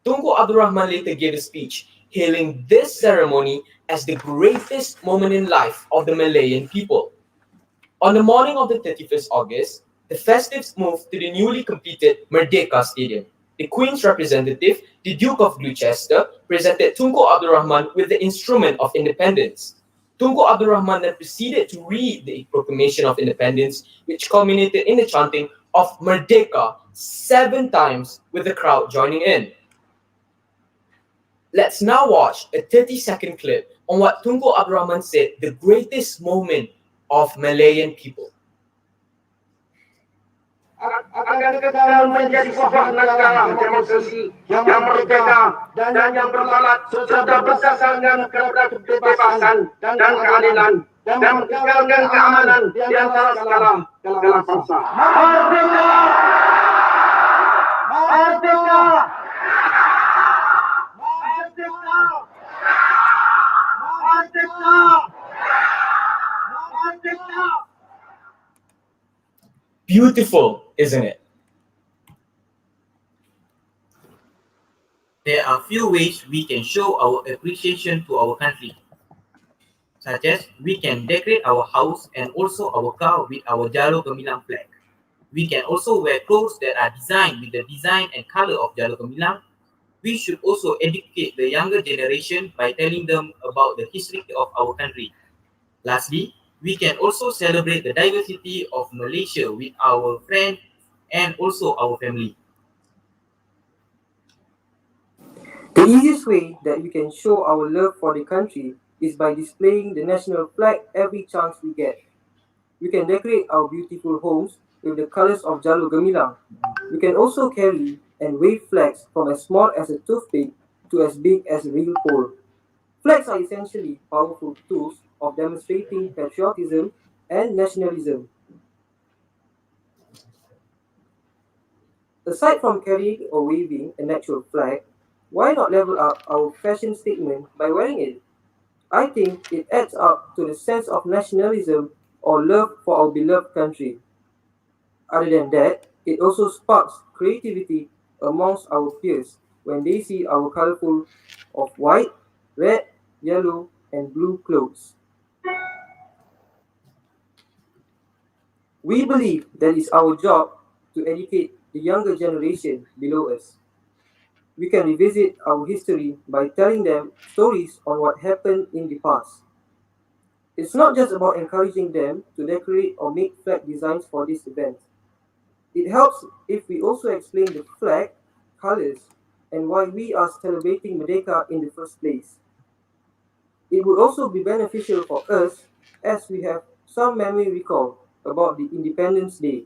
S11: Tunku Abdul Rahman later gave a speech hailing this ceremony as the greatest moment in life of the Malayan people. On the morning of the 31st August, the festives moved to the newly completed Merdeka Stadium. The Queen's representative, the Duke of Gloucester, presented Tunku Abdul Rahman with the instrument of independence. Tunku Abdul Rahman then proceeded to read the Proclamation of Independence, which culminated in the chanting of Merdeka 7 times, with the crowd joining in. Let's now watch a 30-second clip on what Tunku Abdul Rahman said the greatest moment of Malayan people.
S15: Akan kekal menjadi sebuah negara demokrasi yang merdeka dan yang berlalat serta bersasarkan kepada kebebasan dan keadilan dan mengekalkan keamanan di antara segala bangsa. Merdeka! Merdeka! Merdeka! Merdeka! Merdeka!
S11: Beautiful, isn't it?
S13: There are few ways we can show our appreciation to our country, such as we can decorate our house and also our car with our Jalo Gemilang flag. We can also wear clothes that are designed with the design and color of Jalo Gemilang. We should also educate the younger generation by telling them about the history of our country. Lastly, we can also celebrate the diversity of Malaysia with our friends and also our family.
S12: The easiest way that we can show our love for the country is by displaying the national flag every chance we get. We can decorate our beautiful homes with the colors of Jalo Gemilang. We can also carry and wave flags from as small as a toothpick to as big as a real pole. Flags are essentially powerful tools of demonstrating patriotism and nationalism. Aside from carrying or waving an actual flag, why not level up our fashion statement by wearing it? I think it adds up to the sense of nationalism or love for our beloved country. Other than that, it also sparks creativity amongst our peers when they see our colorful of white, red, yellow, and blue clothes. We believe that it's our job to educate the younger generation below us. We can revisit our history by telling them stories on what happened in the past. It's not just about encouraging them to decorate or make flag designs for this event. It helps if we also explain the flag, colors, and why we are celebrating Merdeka in the first place. It would also be beneficial for us as we have some memory recall about the Independence Day.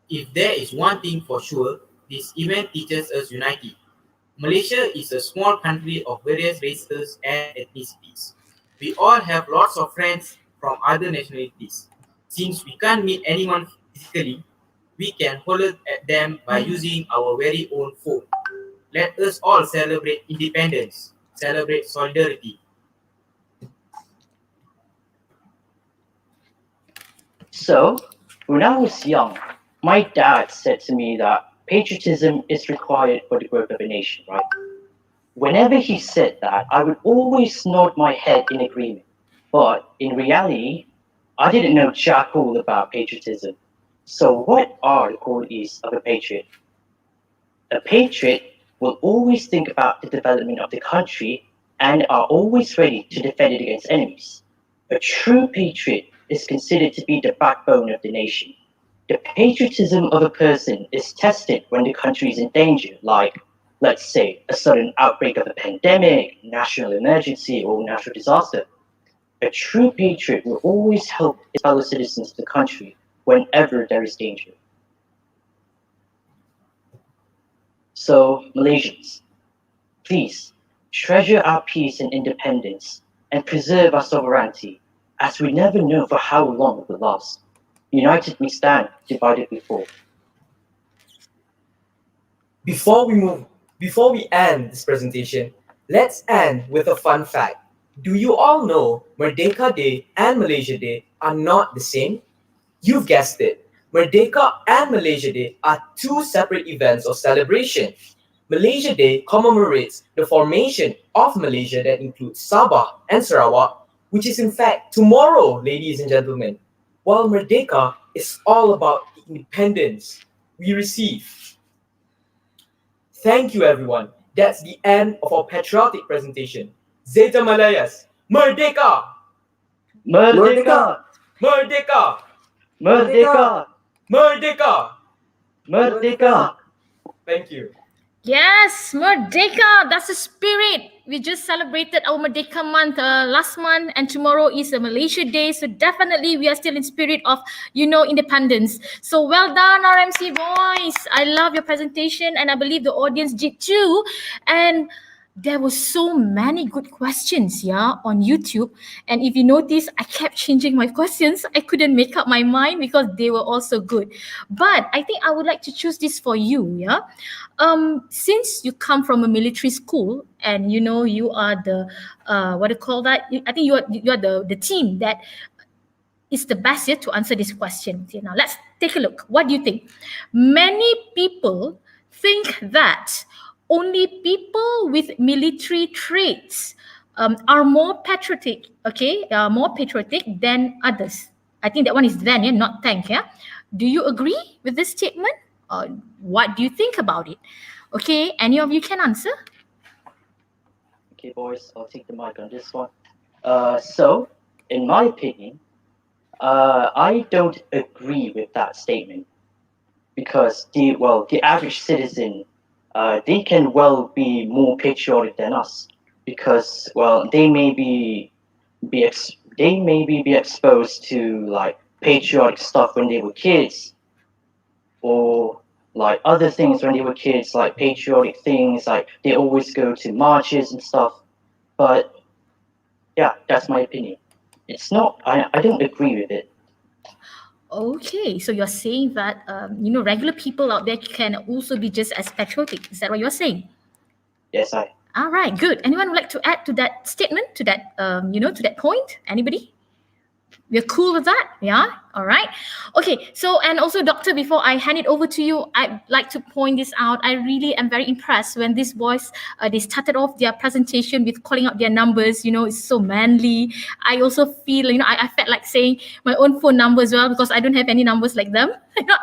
S13: If there is one thing for sure, this event teaches us unity. Malaysia is a small country of various races and ethnicities. We all have lots of friends from other nationalities. Since we can't meet anyone physically, we can holler at them by using our very own phone. Let us all celebrate independence, celebrate solidarity.
S14: So, when I was young, my dad said to me that patriotism is required for the growth of a nation, right? Whenever he said that, I would always nod my head in agreement. But in reality, I didn't know jack all about patriotism. So what are the qualities of a patriot? A patriot will always think about the development of the country and are always ready to defend it against enemies. A true patriot is considered to be the backbone of the nation. The patriotism of a person is tested when the country is in danger, like, let's say, a sudden outbreak of a pandemic, national emergency, or natural disaster. A true patriot will always help his fellow citizens of the country whenever there is danger. So, Malaysians, please treasure our peace and independence and preserve our sovereignty, as we never know for how long it will last. United we stand, divided we fall.
S11: Before we end this presentation, let's end with a fun fact. Do you all know Merdeka Day and Malaysia Day are not the same? You've guessed it. Merdeka and Malaysia Day are two separate events or celebrations. Malaysia Day commemorates the formation of Malaysia that includes Sabah and Sarawak, which is in fact tomorrow, ladies and gentlemen, while Merdeka is all about the independence we receive. Thank you, everyone. That's the end of our patriotic presentation. Zeta Malayas, Merdeka!
S14: Merdeka!
S11: Merdeka!
S14: Merdeka!
S11: Merdeka!
S14: Merdeka!
S11: Thank you.
S1: Yes, Merdeka, that's the spirit. We just celebrated our Merdeka month last month, and tomorrow is a Malaysia Day. So definitely we are still in spirit of, independence. So well done, RMC boys. I love your presentation, and I believe the audience did too. And there were so many good questions, on YouTube. And if you notice, I kept changing my questions. I couldn't make up my mind because they were all so good. But I think I would like to choose this for you, since you come from a military school and you are the what do you call that? I think you are the team that is the best here to answer this question. Okay, now let's take a look. What do you think? Many people think that only people with military traits are more patriotic, more patriotic than others. I think that one is then, not thank, Do you agree with this statement? What do you think about it? Okay, any of you can answer?
S14: Okay, boys, I'll take the mic on this one. So, in my opinion, I don't agree with that statement because the average citizen, they can well be more patriotic than us because they may be exposed to like patriotic stuff when they were kids, or like other things when they were kids, like patriotic things, like they always go to marches and stuff. But yeah, that's my opinion. It's not, I don't agree with it.
S1: Okay, so you're saying that regular people out there can also be just as patriotic. Is that what you're saying?
S14: Yes, I.
S1: All right, good. Anyone would like to add to that statement, to that to that point? Anybody? We're cool with that? Yeah? All right. Okay, so, and also, Doctor, before I hand it over to you, I'd like to point this out. I really am very impressed when these boys, they started off their presentation with calling out their numbers, it's so manly. I also feel, I felt like saying my own phone number as well because I don't have any numbers like them.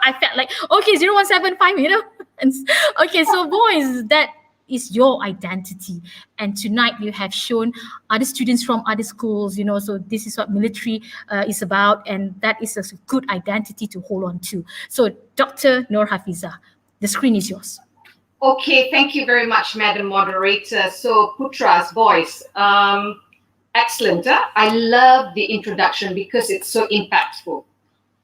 S1: I felt like, okay, 0175, And, okay, so boys, that is your identity, and tonight you have shown other students from other schools, so this is what military is about, and that is a good identity to hold on to. So Dr. Nur Hafiza, the screen is yours.
S2: Okay, thank you very much, Madam Moderator. So Putra's boys, excellent. I love the introduction because it's so impactful.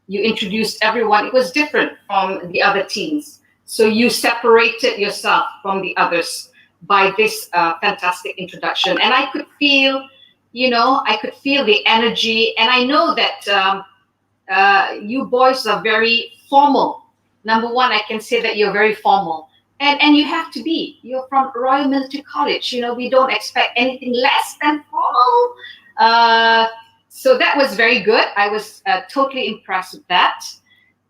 S2: You introduced everyone. It was different from the other teams. So you separated yourself from the others by this fantastic introduction. And I could feel, the energy. And I know that you boys are very formal. Number one, I can say that you're very formal. And you have to be. You're from Royal Military College. We don't expect anything less than formal. So that was very good. I was totally impressed with that.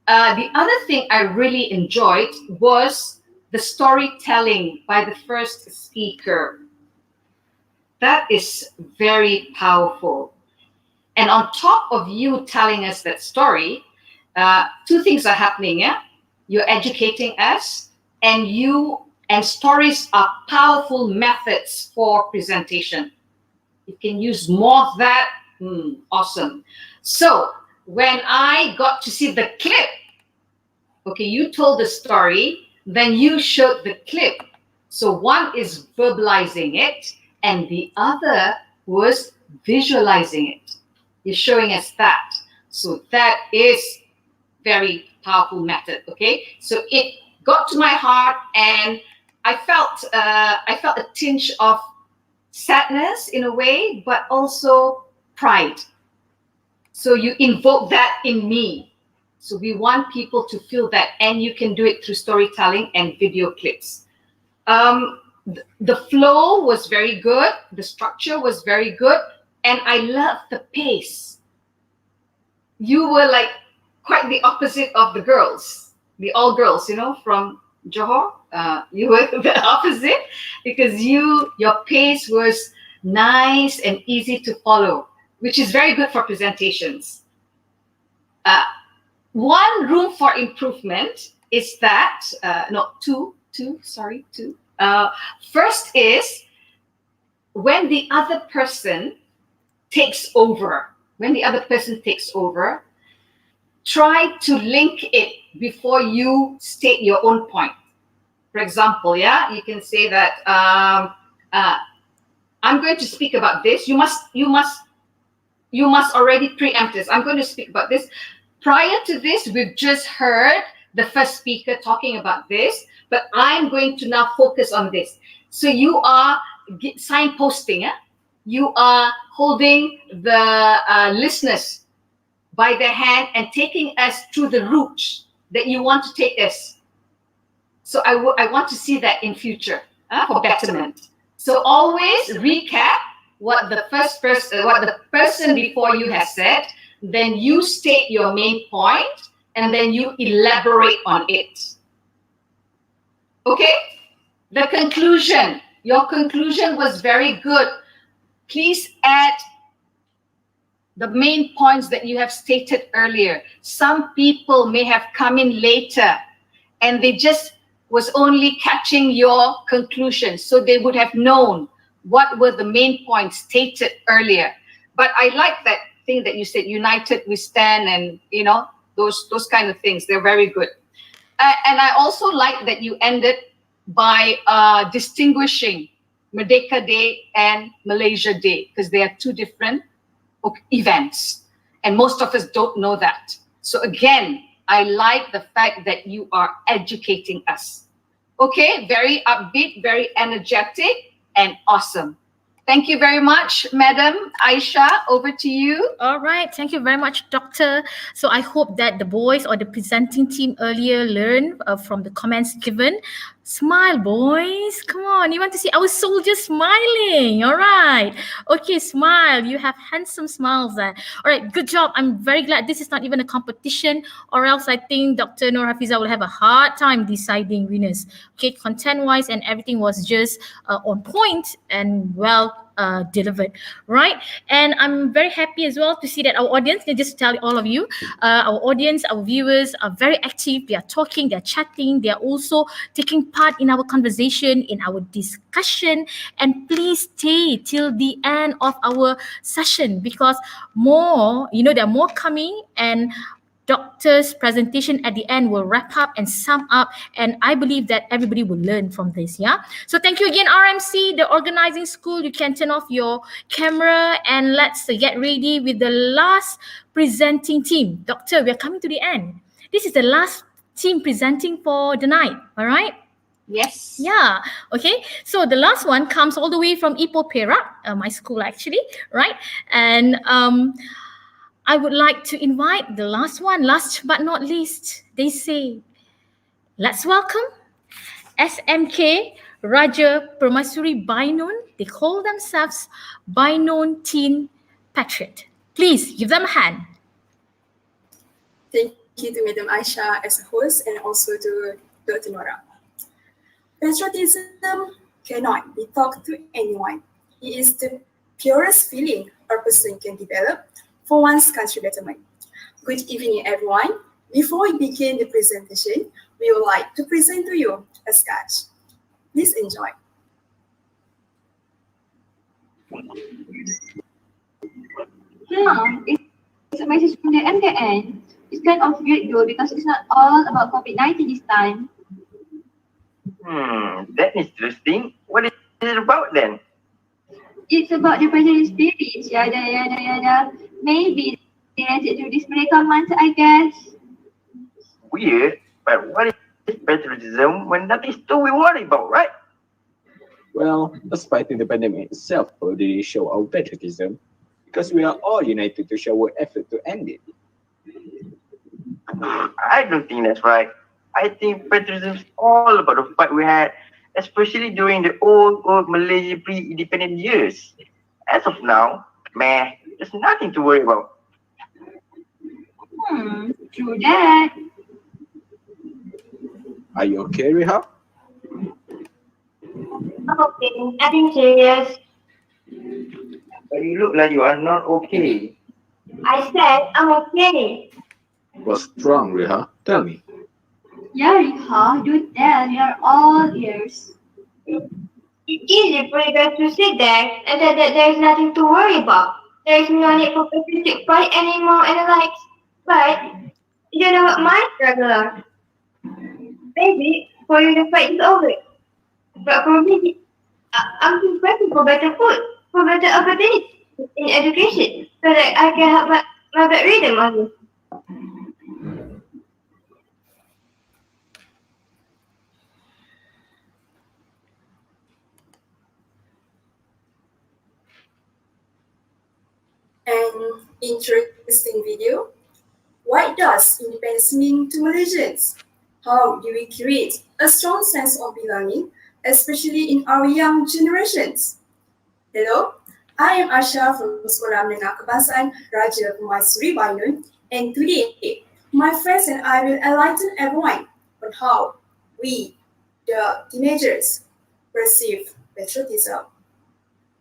S2: The other thing I really enjoyed was the storytelling by the first speaker. That is very powerful. And on top of you telling us that story, two things are happening. You're educating us, and stories are powerful methods for presentation. You can use more of that. Awesome. So when I got to see the clip, okay, you told the story, then you showed the clip. So one is verbalizing it, and the other was visualizing it. You're showing us that. So that is very powerful method. Okay, so it got to my heart, and I felt a tinge of sadness in a way, but also pride. So you invoke that in me. So we want people to feel that, and you can do it through storytelling and video clips. The flow was very good, the structure was very good, and I loved the pace. You were like quite the opposite of the girls, the all girls, from Johor. You were the opposite, because your pace was nice and easy to follow, which is very good for presentations. One room for improvement is that, two. First is when the other person takes over. Try to link it before you state your own point. For example, you can say that I'm going to speak about this. You must already preempt this. I'm going to speak about this. Prior to this, we've just heard the first speaker talking about this, but I'm going to now focus on this. So you are signposting. You are holding the listeners by the hand and taking us through the route that you want to take us. So I want to see that in future for betterment. So always recap what the person before you has said, then you state your main point, and then you elaborate on it. Okay? The conclusion. Your conclusion was very good. Please add the main points that you have stated earlier. Some people may have come in later and they just was only catching your conclusion, so they would have known what were the main points stated earlier. But I like that thing that you said, united we stand, and those kind of things. They're very good. And I also like that you ended by distinguishing Merdeka Day and Malaysia Day, because they are two different events, and most of us don't know that. So again, I like the fact that you are educating us. Okay, very upbeat, very energetic, and awesome. Thank you very much, Madam Aishah. Over to you.
S1: All right. Thank you very much, Doctor. So I hope that the boys or the presenting team earlier learned from the comments given. Smile, boys. Come on. You want to see our soldiers smiling. All right. Okay, smile. You have handsome smiles there. All right. Good job. I'm very glad this is not even a competition, or else I think Dr. Nur Hafiza will have a hard time deciding winners. Okay, content-wise and everything was just on point and well delivered, right? And I'm very happy as well to see that our audience, just to tell all of you, our audience, our viewers are very active. They are talking, they are chatting, they are also taking part in our conversation, in our discussion. And please stay till the end of our session, because more, there are more coming, and Doctor's presentation at the end will wrap up and sum up, and I believe that everybody will learn from this. So thank you again, RMC, the organizing school. You can turn off your camera and let's get ready with the last presenting team. Doctor, we are coming to the end. This is the last team presenting for the night. All right?
S2: Yes.
S1: Yeah. Okay. So the last one comes all the way from Ipoh Perak, my school actually, right? And I would like to invite the last one, last but not least, they say, let's welcome SMK Raja Permaisuri Bainun. They call themselves Bainun Teen Patriot. Please give them a hand.
S16: Thank you to Madam Aishah as a host, and also to Dr. Nora. Patriotism cannot be taught to anyone. It is the purest feeling a person can develop for one's country betterment. Good evening, everyone. Before we begin the presentation, we would like to present to you a sketch. Please enjoy.
S17: It's a message from the MKN. It's kind of weird though, because it's not all about COVID-19 this time.
S18: That's interesting. What is it about then?
S17: It's about the patriotic spirits, yada yada yada. Maybe related to this Merdeka month, I guess.
S18: weird, but what is patriotism when nothing's to be worried about, right?
S19: Well, us fighting the pandemic itself already show our patriotism because we are all united to show our effort to end it.
S18: I don't think that's right. I think patriotism is all about the fight we had, especially during the old Malaysia pre-independent years. As of now, meh, there's nothing to worry about.
S17: True that.
S19: Are you okay, Riha?
S10: Okay, nothing serious.
S18: But you look like you are not okay.
S10: I said I'm okay.
S19: What's wrong, Riha? Tell me.
S17: Yeah, Riha, do tell. We are all ears.
S10: It's easy for you guys to sit there and say that there's nothing to worry about. There's no need for patriotic fight anymore and the likes. But you don't know what my struggle are. Maybe for you the fight is over. But for me, I'm just praying for better food, for better opportunities in education, so that I can help my bedridden mother.
S16: An interesting video. What does independence mean to Malaysians? How do we create a strong sense of belonging, especially in our young generations? Hello, I am Aishah from Sekolah Tun Raja Permaisuri Bainun, and today my friends and I will enlighten everyone on how we, the teenagers, perceive patriotism.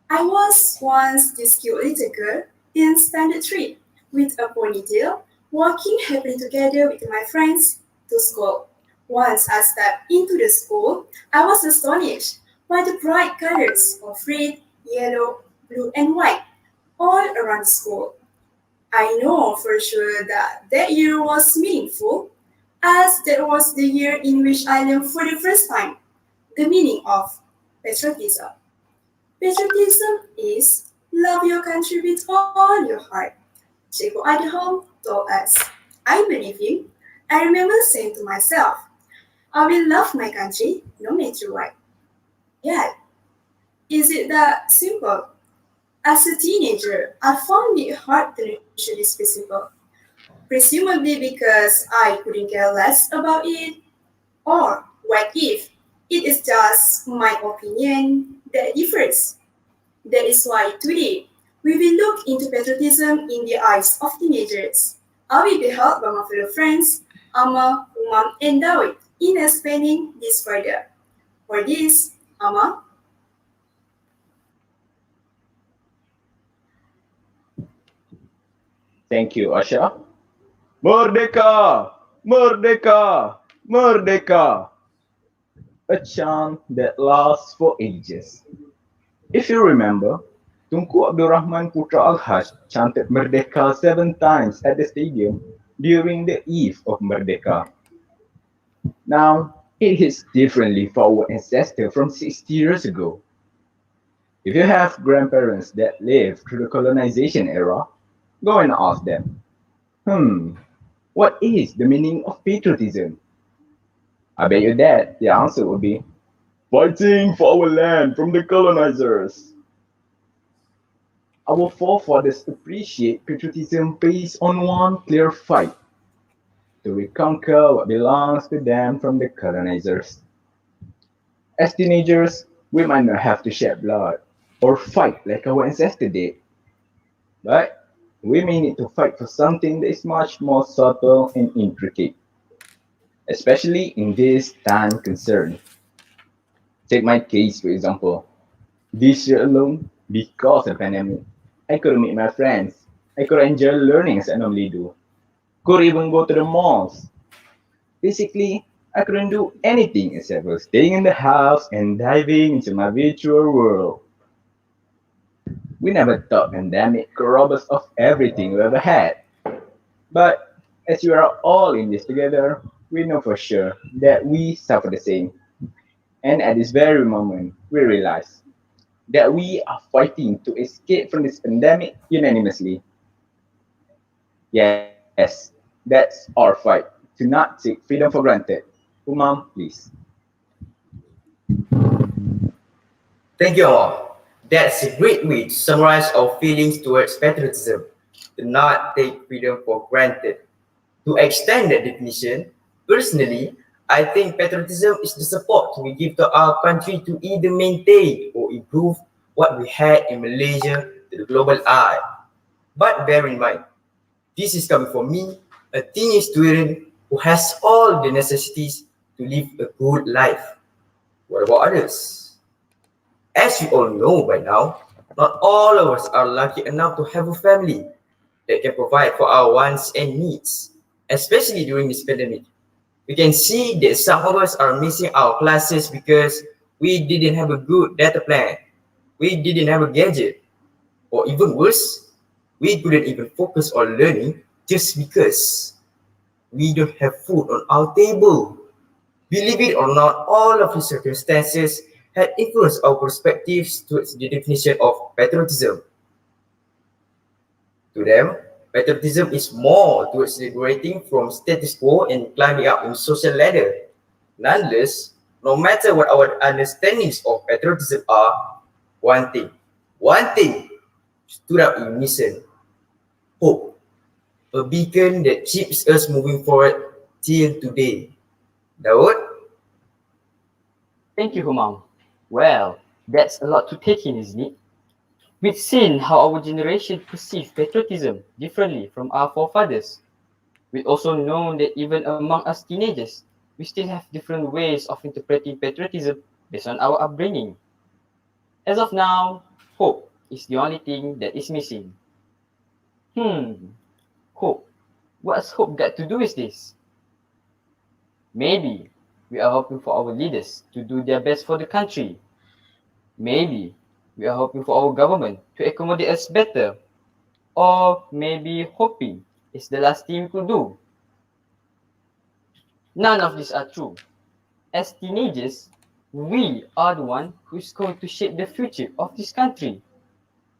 S16: I was once this cute little girl in Standard 3 with a ponytail, walking happily together with my friends to school. Once I stepped into the school, I was astonished by the bright colors of red, yellow, blue, and white all around the school. I know for sure that that year was meaningful, as that was the year in which I learned for the first time the meaning of patriotism. Patriotism is love your country with all your heart. Chico Adham told us, I believe him. I remember saying to myself, I will love my country no matter what. Yet, is it that simple? As a teenager, I found it hard to nurture this principle, presumably because I couldn't care less about it. Or what if it is just my opinion that differs? That is why today we will look into patriotism in the eyes of teenagers. I will be helped by my fellow friends, Amma, Umam, and Dawit in explaining this further. For this, Amma.
S19: Thank you, Asha. Merdeka! Merdeka! Merdeka! A chant that lasts for ages. If you remember, Tunku Abdul Rahman Putra Al-Haj chanted Merdeka 7 times at the stadium during the eve of Merdeka. Now, it hits differently for our ancestors from 60 years ago. If you have grandparents that lived through the colonization era, go and ask them, what is the meaning of patriotism? I bet you that the answer would be, fighting for our land from the colonizers. Our forefathers appreciate patriotism based on one clear fight to reconquer what belongs to them from the colonizers. As teenagers, we might not have to shed blood or fight like our ancestors did, but we may need to fight for something that is much more subtle and intricate, especially in this time concern. Take my case, for example. This year alone, because of the pandemic, I couldn't meet my friends. I couldn't enjoy learning as I normally do. Couldn't even go to the malls. Basically, I couldn't do anything except for staying in the house and diving into my virtual world. We never thought pandemic could rob us of everything we ever had. But as we are all in this together, we know for sure that we suffer the same. And at this very moment, we realize that we are fighting to escape from this pandemic unanimously. Yes, that's our fight to to not take freedom for granted. Umam, please.
S11: Thank you all. That's a great way to summarize our feelings towards patriotism. To not take freedom for granted. To extend that definition, personally, I think patriotism is the support we give to our country to either maintain or improve what we had in Malaysia to the global eye. But bear in mind, this is coming from me, a teenage student who has all the necessities to live a good life. What about others? As you all know by now, not all of us are lucky enough to have a family that can provide for our wants and needs, especially during this pandemic. We can see that some of us are missing our classes because we didn't have a good data plan, we didn't have a gadget, or even worse, we couldn't even focus on learning just because we don't have food on our table. Believe it or not, all of these circumstances had influenced our perspectives towards the definition of patriotism. To them, patriotism is more towards liberating from status quo and climbing up in social ladder. Nonetheless, no matter what our understandings of patriotism are, one thing stood out in unison: hope, a beacon that keeps us moving forward till today. Daud?
S14: Thank you, Humam. Well, that's a lot to take in, isn't it? We've seen how our generation perceives patriotism differently from our forefathers. We've also known that even among us teenagers, we still have different ways of interpreting patriotism based on our upbringing. As of now, hope is the only thing that is missing. Hope. What's hope got to do with this? Maybe we are hoping for our leaders to do their best for the country. Maybe we are hoping for our government to accommodate us better. Or maybe hoping is the last thing we could do. None of these are true. As teenagers, we are the one who is going to shape the future of this country.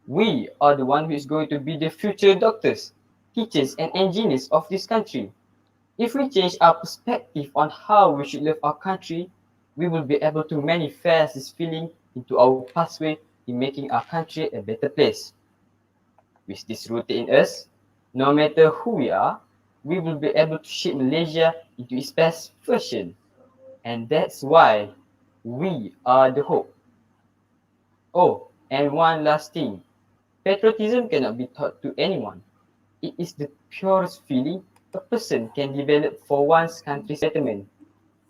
S14: We are the one who is going to be the future doctors, teachers, and engineers of this country. If we change our perspective on how we should love our country, we will be able to manifest this feeling into our pathway in making our country a better place. With this rooted in us, no matter who we are, we will be able to shape Malaysia into its best version. And that's why we are the hope. Oh, and one last thing. Patriotism cannot be taught to anyone. It is the purest feeling a person can develop for one's country's betterment.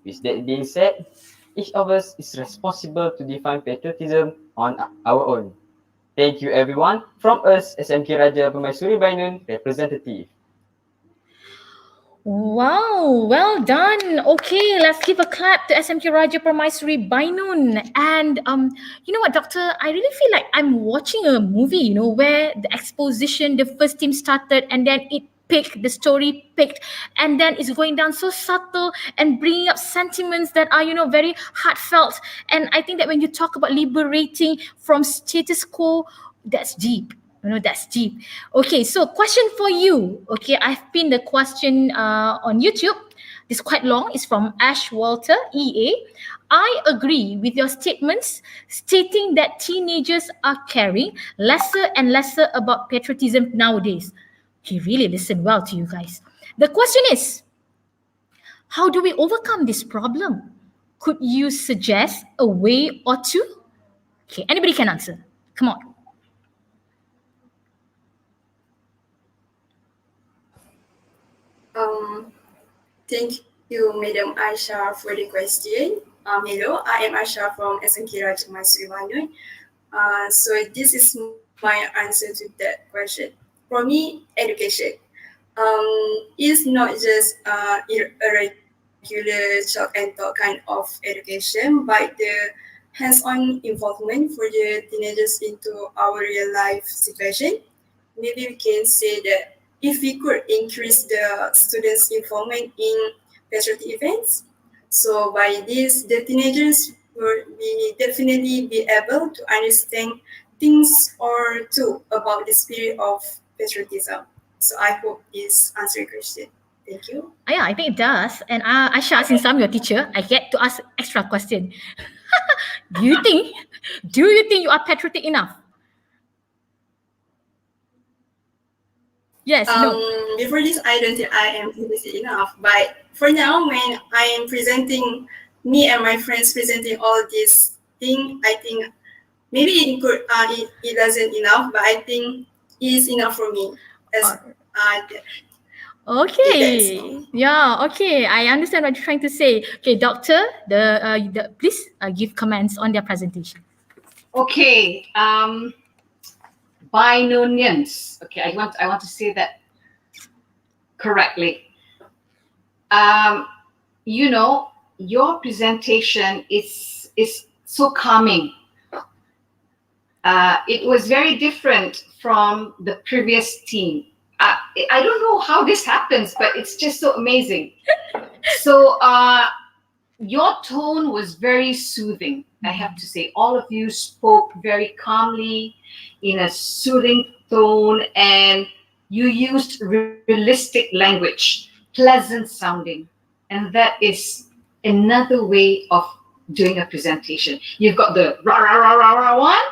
S14: With that being said, each of us is responsible to define patriotism on our own. Thank you everyone. From us, SMK Raja Permaisuri Bainun representative.
S1: Wow, well done. Okay, let's give a clap to SMK Raja Permaisuri Bainun. And you know what, Doctor? I really feel like I'm watching a movie, where the exposition, the first team started, and then it picked, the story picked, and then it's going down so subtle and bringing up sentiments that are, very heartfelt. And I think that when you talk about liberating from status quo, that's deep. That's deep. Okay, so question for you. Okay, I've pinned the question on YouTube. It's quite long. It's from Ash Walter, EA. I agree with your statements stating that teenagers are caring lesser and lesser about patriotism nowadays. He really listened well to you guys. The question is, how do we overcome this problem? Could you suggest a way or two? Okay, anybody can answer. Come on.
S16: Thank you, Madam Aishah, for the question. Hello, I am Aishah from SMK Raja Permaisuri Bainun. So this is my answer to that question. For me, education is not just a regular chalk and talk kind of education, but the hands-on involvement for the teenagers into our real life situation. Maybe we can say that if we could increase the students' involvement in patriotic events, so by this, the teenagers will definitely be able to understand things or two about the spirit of patriotism. So I hope this answers your question. Thank you.
S1: Yeah, I think it does. And Aisha, since I'm your teacher, I get to ask extra question. Do you think you are patriotic enough? Yes, no.
S16: Before this, I don't think I am patriotic enough. But for now, when I am presenting, me and my friends presenting all this thing, I think maybe it doesn't enough, but I think it is enough for me.
S1: Okay. Yeah. Okay. I understand what you're trying to say. Okay, doctor. Please give comments on their presentation.
S2: Okay. Binonians. Okay, I want to say that correctly. You know, your presentation is so calming. It was very different from the previous team. I don't know how this happens, but it's just so amazing. So your tone was very soothing, I have to say. All of you spoke very calmly in a soothing tone, and you used realistic language, pleasant sounding. And that is another way of doing a presentation. You've got the rah, rah, rah, rah, rah one,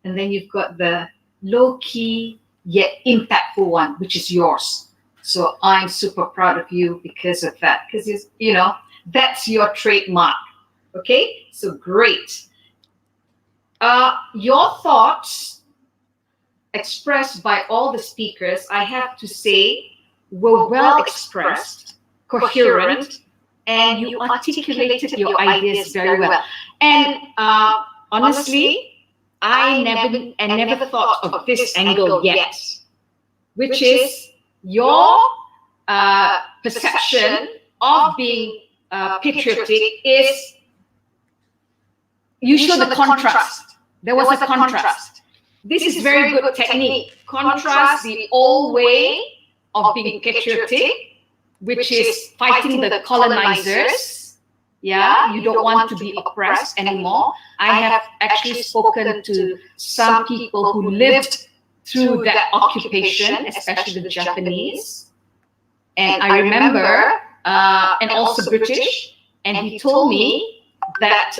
S2: and then you've got the low-key yet impactful one, which is yours. So I'm super proud of you because of that, because you know, that's your trademark. Okay, so great. Your thoughts expressed by all the speakers, I have to say, were well expressed, coherent, and you articulated your ideas very well. And honestly, I never thought of this angle yet, which is your perception of being patriotic is you show the contrast. There was a contrast. This is very good technique. Contrast the old way of being patriotic, which is fighting the colonizers. Yeah, you don't want to be oppressed anymore. I have actually spoken to some people who lived through that occupation, especially the Japanese. And I remember, and also British, and he told me that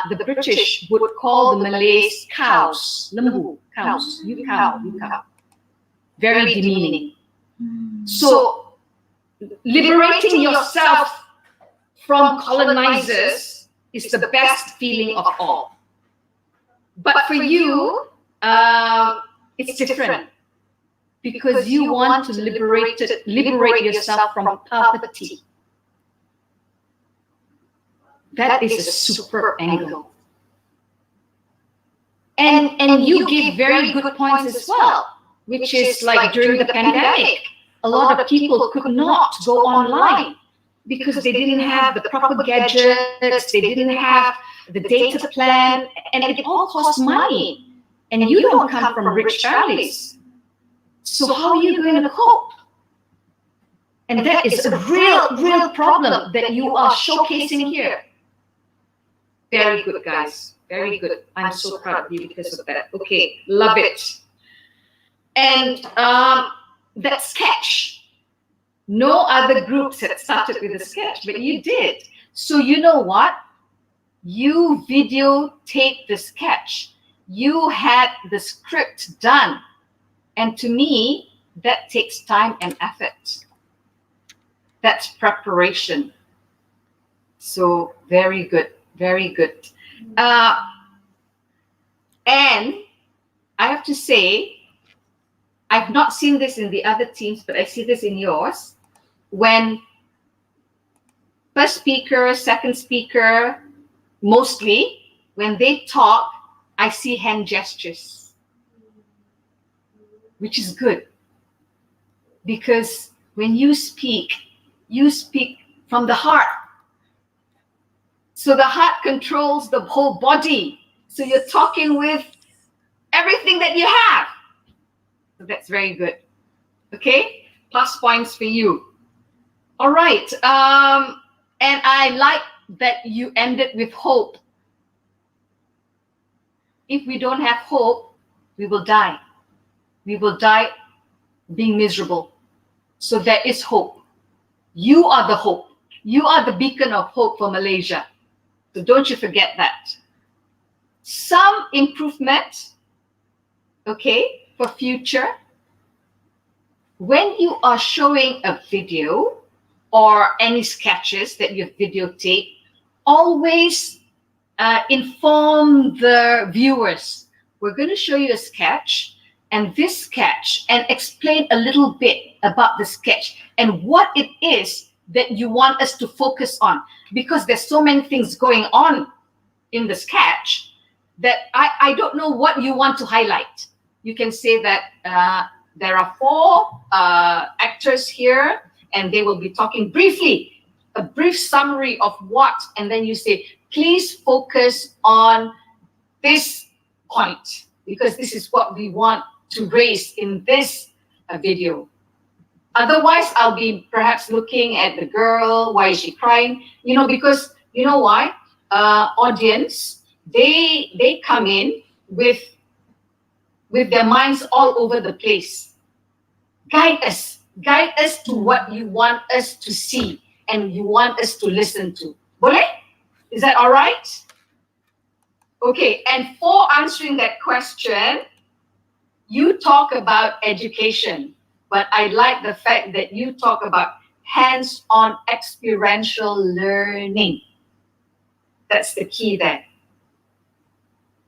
S2: the British would call the Malays cows, lembu, cows, you cow, you cow. Very demeaning. So liberating yourself from colonizers is the best feeling of all. But for you, it's different because you want to liberate yourself from poverty. That is a super angle. And you give very good points as well, which is like during the pandemic, a lot of people could not go online because they didn't have the proper gadgets, they didn't have the data plan, and it all costs money. And you don't come from rich families. So how are you going to cope? And that is a real problem that you are showcasing here. Very good, guys. Very good. I'm so proud of you because of that. Okay, love it. And that sketch. No other groups had started with a sketch, but you did. So you know what? You videotaped the sketch. You had the script done. And to me, that takes time and effort. That's preparation. So very good. Very good. And I have to say, I've not seen this in the other teams, but I see this in yours. When first speaker, second speaker, mostly, when they talk, I see hand gestures, which is good. Because when you speak from the heart. So the heart controls the whole body. So you're talking with everything that you have. So that's very good. Okay, plus points for you. All right, and I like that you ended with hope. If we don't have hope, we will die. We will die being miserable. So there is hope. You are the hope. You are the beacon of hope for Malaysia. So don't you forget that. Some improvement, okay, for future. When you are showing a video or any sketches that you've videotaped, always inform the viewers. We're going to show you a sketch, and this sketch, and explain a little bit about the sketch and what it is that you want us to focus on, because there's so many things going on in the sketch that I don't know what you want to highlight. You can say that there are 4 actors here, and they will be talking briefly, a brief summary of what, and then you say, please focus on this point, because this is what we want to raise in this video. Otherwise, I'll be perhaps looking at the girl, why is she crying? You know, because you know why? Audience, they come in with their minds all over the place. Guide us to what you want us to see and you want us to listen to. Boleh? Is that all right? Okay, and for answering that question, you talk about education, but I like the fact that you talk about hands-on experiential learning. That's the key there.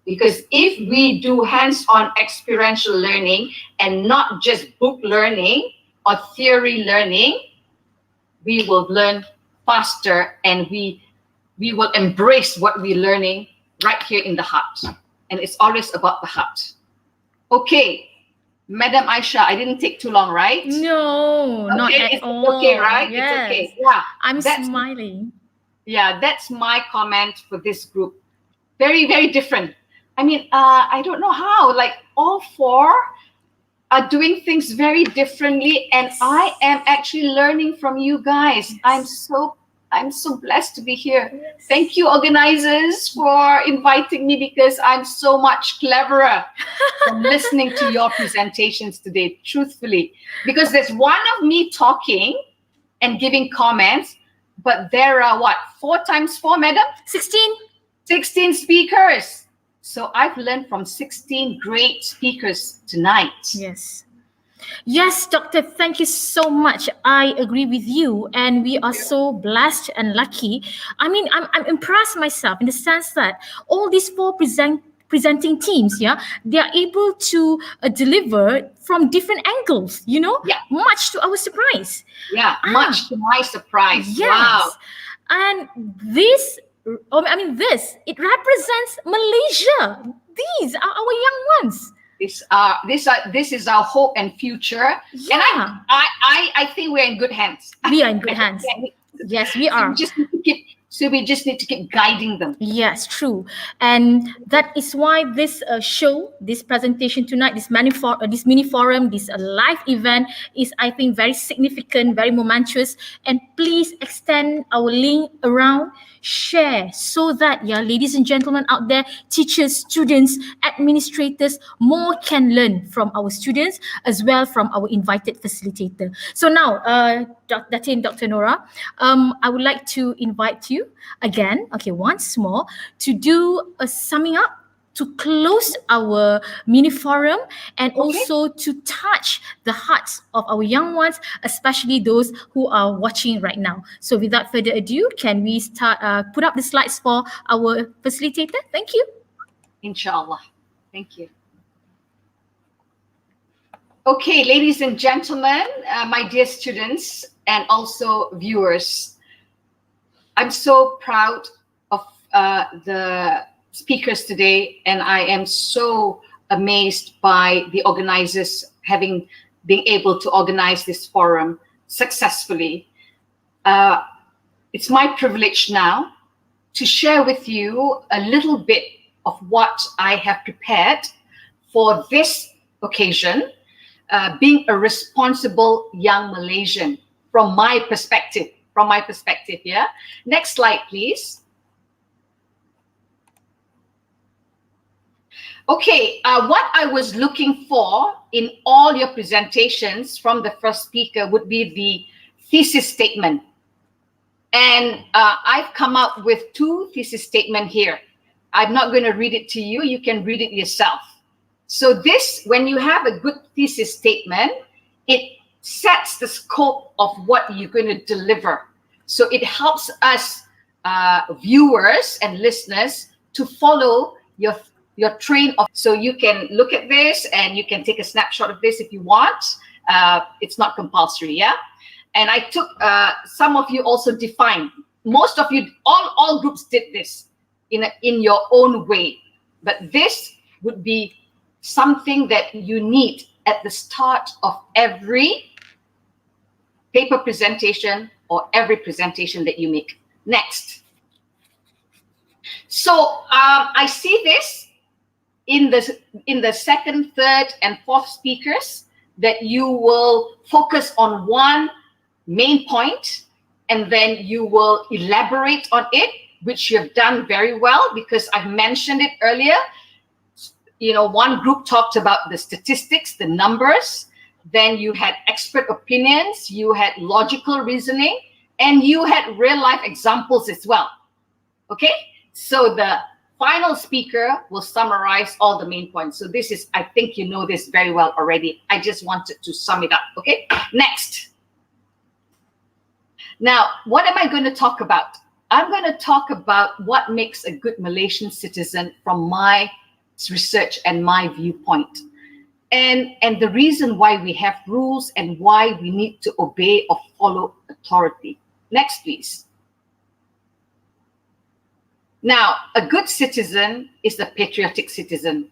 S2: Because if we do hands-on experiential learning and not just book learning or theory learning, we will learn faster, and we will embrace what we're learning right here in the heart. And it's always about the heart. Okay, Madam Aishah, I didn't take too long, right?
S1: No,
S2: okay,
S1: not at
S2: it's
S1: all.
S2: Okay, right?
S1: Yes.
S2: It's okay. Yeah,
S1: I'm smiling.
S2: Yeah, that's my comment for this group. Very, very different. I mean, I don't know how, like all 4 are doing things very differently, and I am actually learning from you guys. Yes. I'm so blessed to be here. Yes. Thank you, organizers, for inviting me, because I'm so much cleverer from listening to your presentations today, truthfully. Because there's one of me talking and giving comments, but there are what, 4 times 4, madam?
S1: 16.
S2: 16 speakers. So I've learned from 16 great speakers tonight.
S1: Yes. Yes, Doctor, thank you so much. I agree with you, and we are so blessed and lucky. I mean, I'm impressed myself in the sense that all these 4 presenting teams, yeah, they are able to deliver from different angles, you know, much to our surprise.
S2: Yeah, much to my surprise.
S1: Yes.
S2: Wow.
S1: And this, it represents Malaysia. These are our young ones.
S2: This is our hope and future.
S1: Yeah.
S2: And I think we're in good hands.
S1: We are in good hands. Yes, we are.
S2: So we just need to keep guiding them.
S1: Yes, true. And that is why this show, this presentation tonight, this mini forum, this live event is, I think, very significant, very momentous. And please extend our link around, share, so that, ladies and gentlemen out there, teachers, students, administrators, more can learn from our students as well from our invited facilitator. So now, Dr. Nora, I would like to invite you again, once more, to do a summing up, to close our mini forum, and also to touch the hearts of our young ones, especially those who are watching right now. So without further ado, can we start, put up the slides for our facilitator? Thank you.
S2: Inshallah. Thank you. Okay, ladies and gentlemen, my dear students and also viewers, I'm so proud of the speakers today, and I am so amazed by the organizers having been able to organize this forum successfully. It's my privilege now to share with you a little bit of what I have prepared for this occasion, being a responsible young Malaysian from my perspective. Yeah. Next slide, please. Okay, what I was looking for in all your presentations from the first speaker would be the thesis statement. And I've come up with 2 thesis statements here. I'm not going to read it to you. You can read it yourself. So this, when you have a good thesis statement, it sets the scope of what you're going to deliver. So it helps us viewers and listeners to follow your train of. So you can look at this and you can take a snapshot of this if you want. It's not compulsory, yeah? And I took, some of you also defined. Most of you, all groups did this in your own way. But this would be something that you need at the start of every paper presentation or every presentation that you make. Next. So I see this in the second, third, and fourth speakers, that you will focus on one main point and then you will elaborate on it, which you have done very well because I've mentioned it earlier. You know, one group talked about the statistics, the numbers, then you had expert opinions, you had logical reasoning, and you had real life examples as well. Okay, so the final speaker will summarize all the main points. So this is, I think you know this very well already. I just wanted to sum it up. Okay, next. Now, what am I going to talk about? I'm going to talk about what makes a good Malaysian citizen from my research and my viewpoint. And the reason why we have rules and why we need to obey or follow authority. Next, please. Now, a good citizen is a patriotic citizen.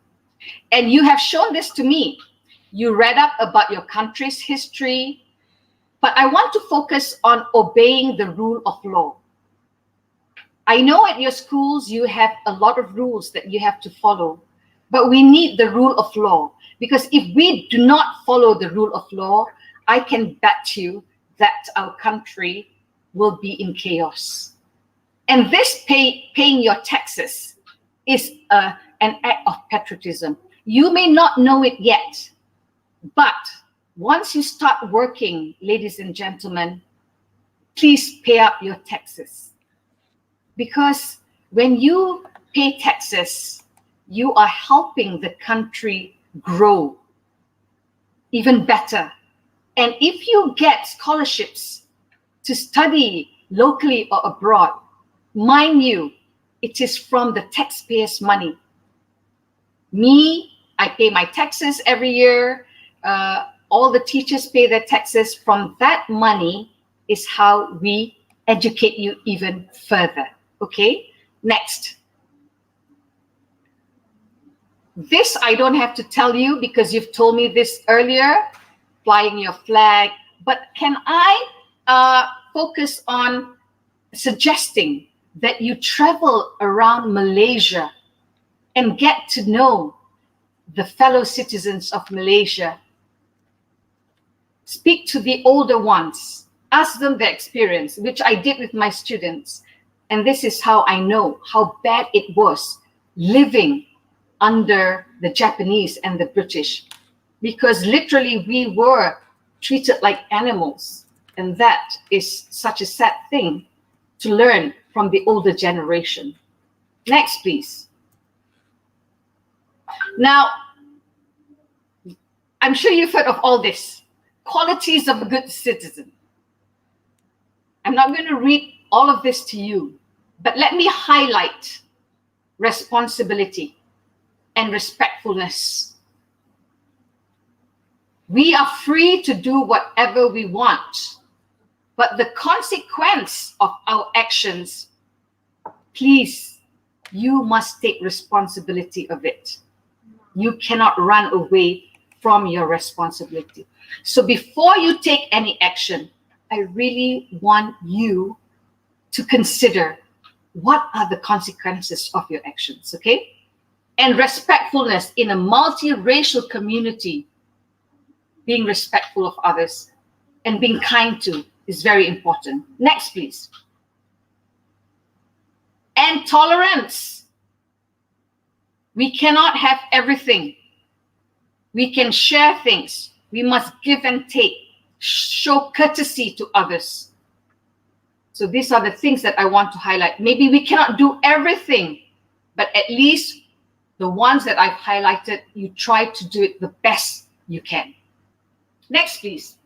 S2: And you have shown this to me. You read up about your country's history, but I want to focus on obeying the rule of law. I know at your schools you have a lot of rules that you have to follow, but we need the rule of law, because if we do not follow the rule of law, I can bet you that our country will be in chaos. And this paying your taxes is an act of patriotism. You may not know it yet, but once you start working, ladies and gentlemen, please pay up your taxes. Because when you pay taxes, you are helping the country grow even better. And if you get scholarships to study locally or abroad, mind you, it is from the taxpayers' money. Me, I pay my taxes every year. All the teachers pay their taxes. From that money is how we educate you even further. Okay, next. This I don't have to tell you because you've told me this earlier, flying your flag. But can I focus on suggesting that you travel around Malaysia and get to know the fellow citizens of Malaysia? Speak to the older ones, ask them their experience, which I did with my students. And this is how I know how bad it was living under the Japanese and the British, because literally we were treated like animals. And that is such a sad thing to learn from the older generation. Next, please. Now, I'm sure you've heard of all this. Qualities of a good citizen. I'm not going to read all of this to you, but let me highlight responsibility and respectfulness. We are free to do whatever we want, but the consequence of our actions, please, you must take responsibility of it. You cannot run away from your responsibility. So before you take any action, I really want you to consider what are the consequences of your actions, okay? And respectfulness in a multiracial community, being respectful of others and being kind to is very important. Next, please. And tolerance. We cannot have everything. We can share things. We must give and take. show courtesy to others. So these are the things that I want to highlight. Maybe we cannot do everything, but at least the ones that I've highlighted, you try to do it the best you can. Next, please.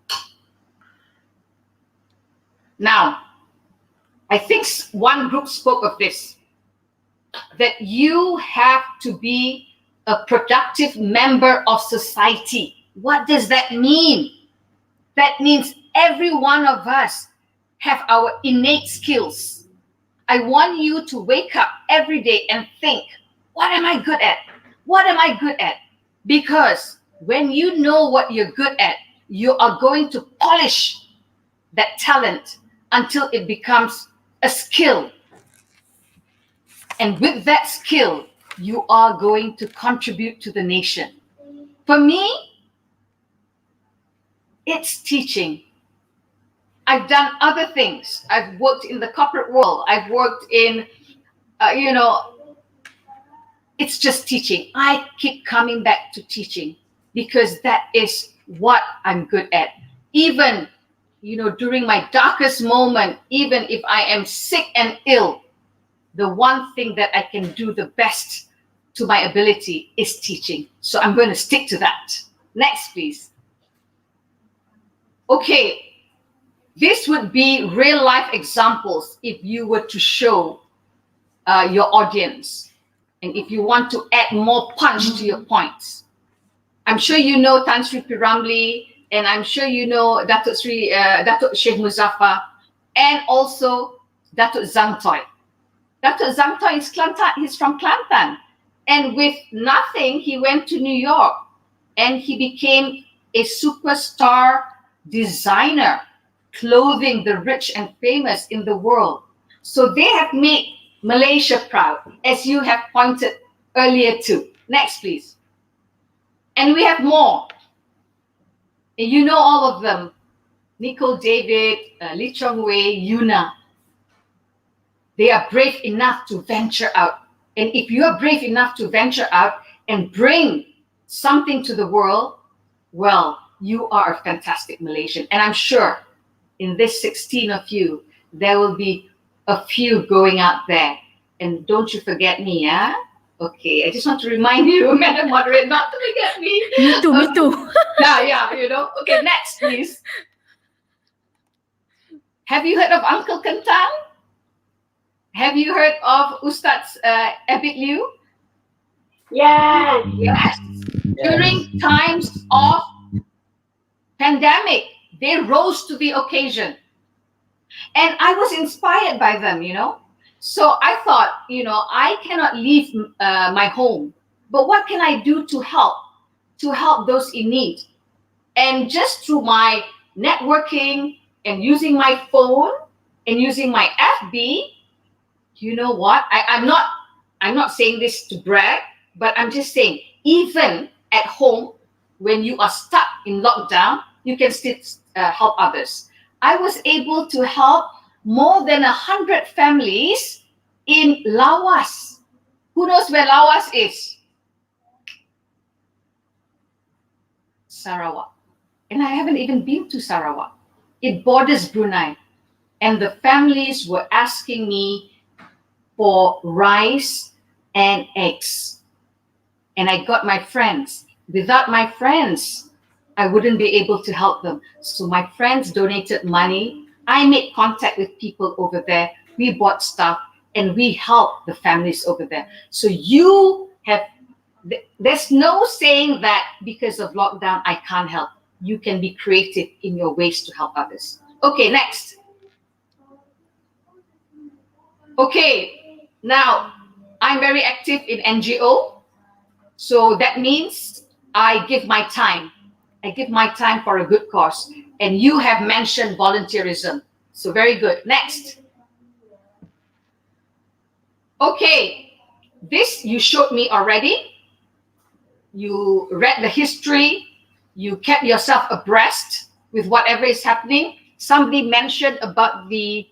S2: Now, I think one group spoke of this, that you have to be a productive member of society. What does that mean? That means every one of us have our innate skills. I want you to wake up every day and think, what am I good at? What am I good at? Because when you know what you're good at, you are going to polish that talent until it becomes a skill. And with that skill, you are going to contribute to the nation. For me, it's teaching. I've done other things. I've worked in the corporate world. I've worked in, it's just teaching. I keep coming back to teaching because that is what I'm good at. Even, during my darkest moment, even if I am sick and ill, the one thing that I can do the best to my ability is teaching. So I'm going to stick to that. Next, please. Okay. This would be real life examples if you were to show your audience. And if you want to add more punch to your points. I'm sure you know Tan Sri P. Ramlee, and I'm sure you know Datuk Sheikh Muzaffar, and also Datuk Zhang Toy. Datuk Zhang Toy is Kelantan, he's from Kelantan. And with nothing, he went to New York and he became a superstar designer, clothing the rich and famous in the world. So they have made Malaysia proud, as you have pointed earlier too. Next, please. And we have more. And you know all of them. Nicole David, Lee Chong Wei, Yuna. They are brave enough to venture out. And if you are brave enough to venture out and bring something to the world, well, you are a fantastic Malaysian. And I'm sure in this 16 of you, there will be a few going out there. And don't you forget me, yeah? Okay, I just want to remind you, Madam Moderator, not to forget me.
S1: Me too, me too.
S2: Yeah, Okay, next, please. Have you heard of Uncle Kentang? Have you heard of Ustaz Abid Liu?
S10: Yes.
S2: Yes. During times of pandemic, they rose to the occasion. And I was inspired by them, So I thought, I cannot leave my home, but what can I do to help those in need? And just through my networking and using my phone and using my FB, you know what? I'm not saying this to brag, but I'm just saying, even at home, when you are stuck in lockdown, you can still help others. I was able to help more than 100 families in Lawas. Who knows where Lawas is? Sarawak. And I haven't even been to Sarawak. It borders Brunei. And the families were asking me for rice and eggs. And I got my friends. Without my friends, I wouldn't be able to help them. So my friends donated money. I made contact with people over there. We bought stuff and we helped the families over there. So there's no saying that because of lockdown, I can't help. You can be creative in your ways to help others. Okay, next. Okay, now I'm very active in NGO. So that means I give my time. I give my time for a good cause. And you have mentioned volunteerism. So very good. Next. Okay, this you showed me already. You read the history. You kept yourself abreast with whatever is happening. Somebody mentioned about during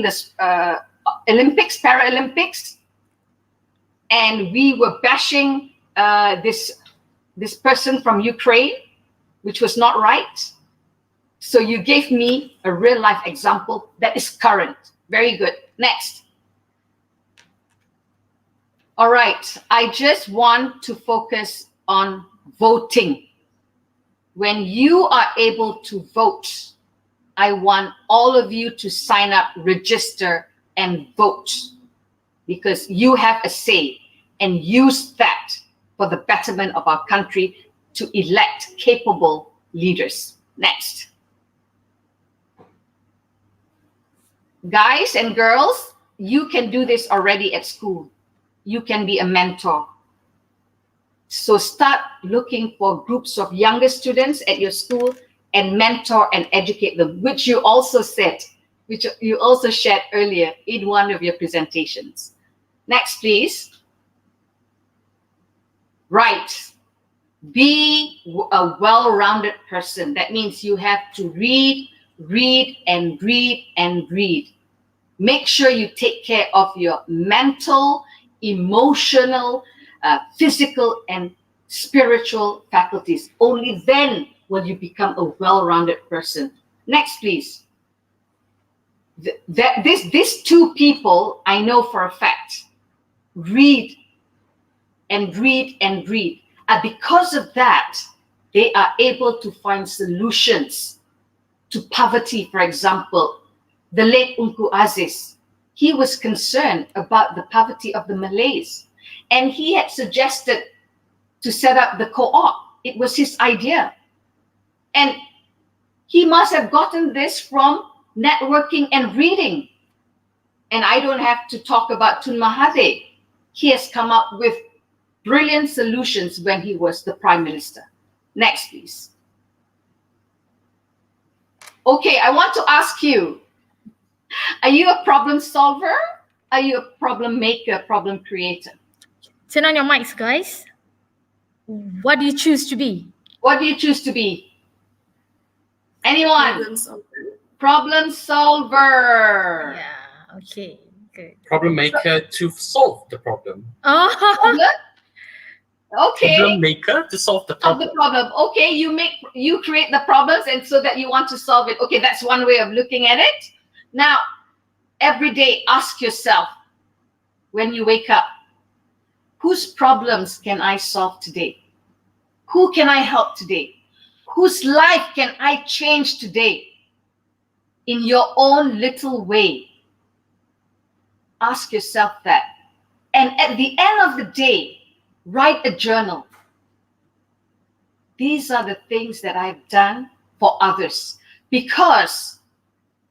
S2: the Olympics, Paralympics, and we were bashing this person from Ukraine, which was not right. So you gave me a real life example that is current. Very good. Next. All right. I just want to focus on voting. When you are able to vote, I want all of you to sign up, register, and vote, because you have a say, and use that for the betterment of our country to elect capable leaders. Next. Guys and girls, you can do this already at school. You can be a mentor. So start looking for groups of younger students at your school and mentor and educate them, which you also said, which you also shared earlier in one of your presentations. Next, please. Right. Be a well-rounded person. That means you have to read, and read, and read. Make sure you take care of your mental, emotional, physical, and spiritual faculties. Only then will you become a well-rounded person. Next, please. These two people, I know for a fact, read and read and read. And because of that, they are able to find solutions to poverty. For example, the late Unku Aziz, he was concerned about the poverty of the Malays, and he had suggested to set up the co-op. It was his idea. And he must have gotten this from networking and reading. And I don't have to talk about Tun Mahathir. He has come up with brilliant solutions when he was the Prime Minister. Next, please. Okay, I want to ask you, are you a problem solver? Are you a problem maker, problem creator?
S1: Turn on your mics, guys. What do you choose to be?
S2: What do you choose to be? Anyone?
S8: Problem solver.
S2: Problem solver.
S1: Yeah, okay, good.
S20: Problem maker to solve the problem.
S1: Oh,
S2: okay.
S20: Problem maker to solve the problem.
S2: Of the problem. Okay, you create the problems, and so that you want to solve it. Okay, that's one way of looking at it. Now, every day ask yourself when you wake up, whose problems can I solve today? Who can I help today? Whose life can I change today? In your own little way. Ask yourself that. And at the end of the day, write a journal. These are the things that I've done for others. Because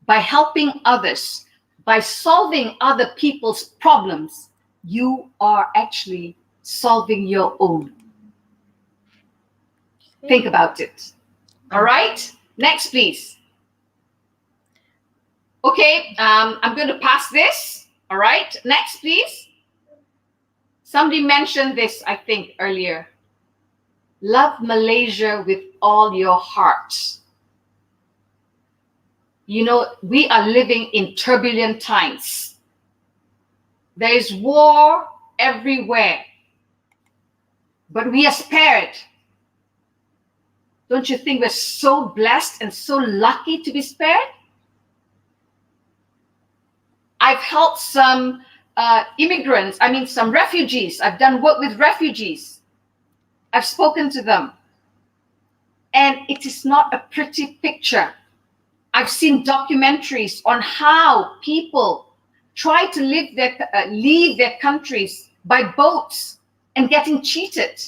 S2: by helping others, by solving other people's problems, you are actually solving your own. Think about it. All right? Next, please. Okay, I'm going to pass this. All right? Next, please. Somebody mentioned this, I think, earlier. Love Malaysia with all your heart. You know, we are living in turbulent times. There is war everywhere. But we are spared. Don't you think we're so blessed and so lucky to be spared? I've helped some immigrants, some refugees. I've done work with refugees. I've spoken to them. And it is not a pretty picture. I've seen documentaries on how people try to leave their countries by boats and getting cheated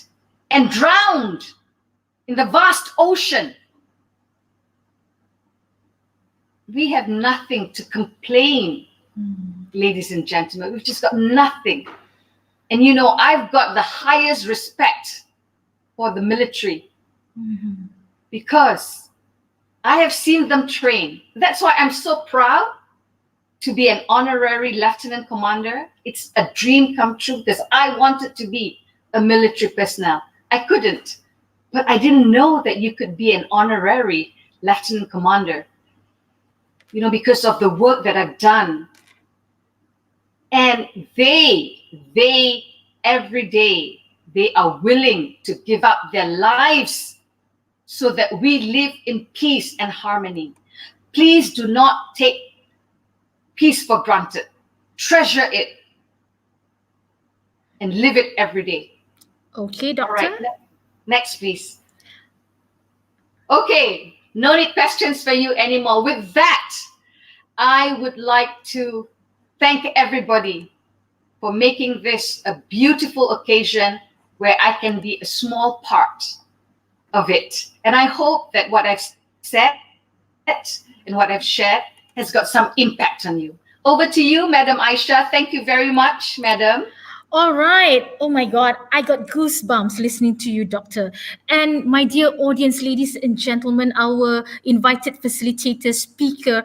S2: and drowned in the vast ocean. We have nothing to complain, ladies and gentlemen. We've just got nothing. And you know, I've got the highest respect for the military because I have seen them train. That's why I'm so proud to be an honorary lieutenant commander. It's a dream come true because I wanted to be a military personnel. I couldn't, but I didn't know that you could be an honorary lieutenant commander, you know, because of the work that I've done. And they every day, they are willing to give up their lives so that we live in peace and harmony. Please do not take peace for granted. Treasure it and live it every day.
S1: Okay, Doctor.
S2: All right, next, please. Okay, no need questions for you anymore. With that, I would like to thank everybody for making this a beautiful occasion where I can be a small part of it. And I hope that what I've said and what I've shared has got some impact on you. Over to you, Madam Aishah. Thank you very much, Madam.
S1: All right. Oh my God, I got goosebumps listening to you, Doctor. And my dear audience, ladies and gentlemen, our invited facilitator, speaker,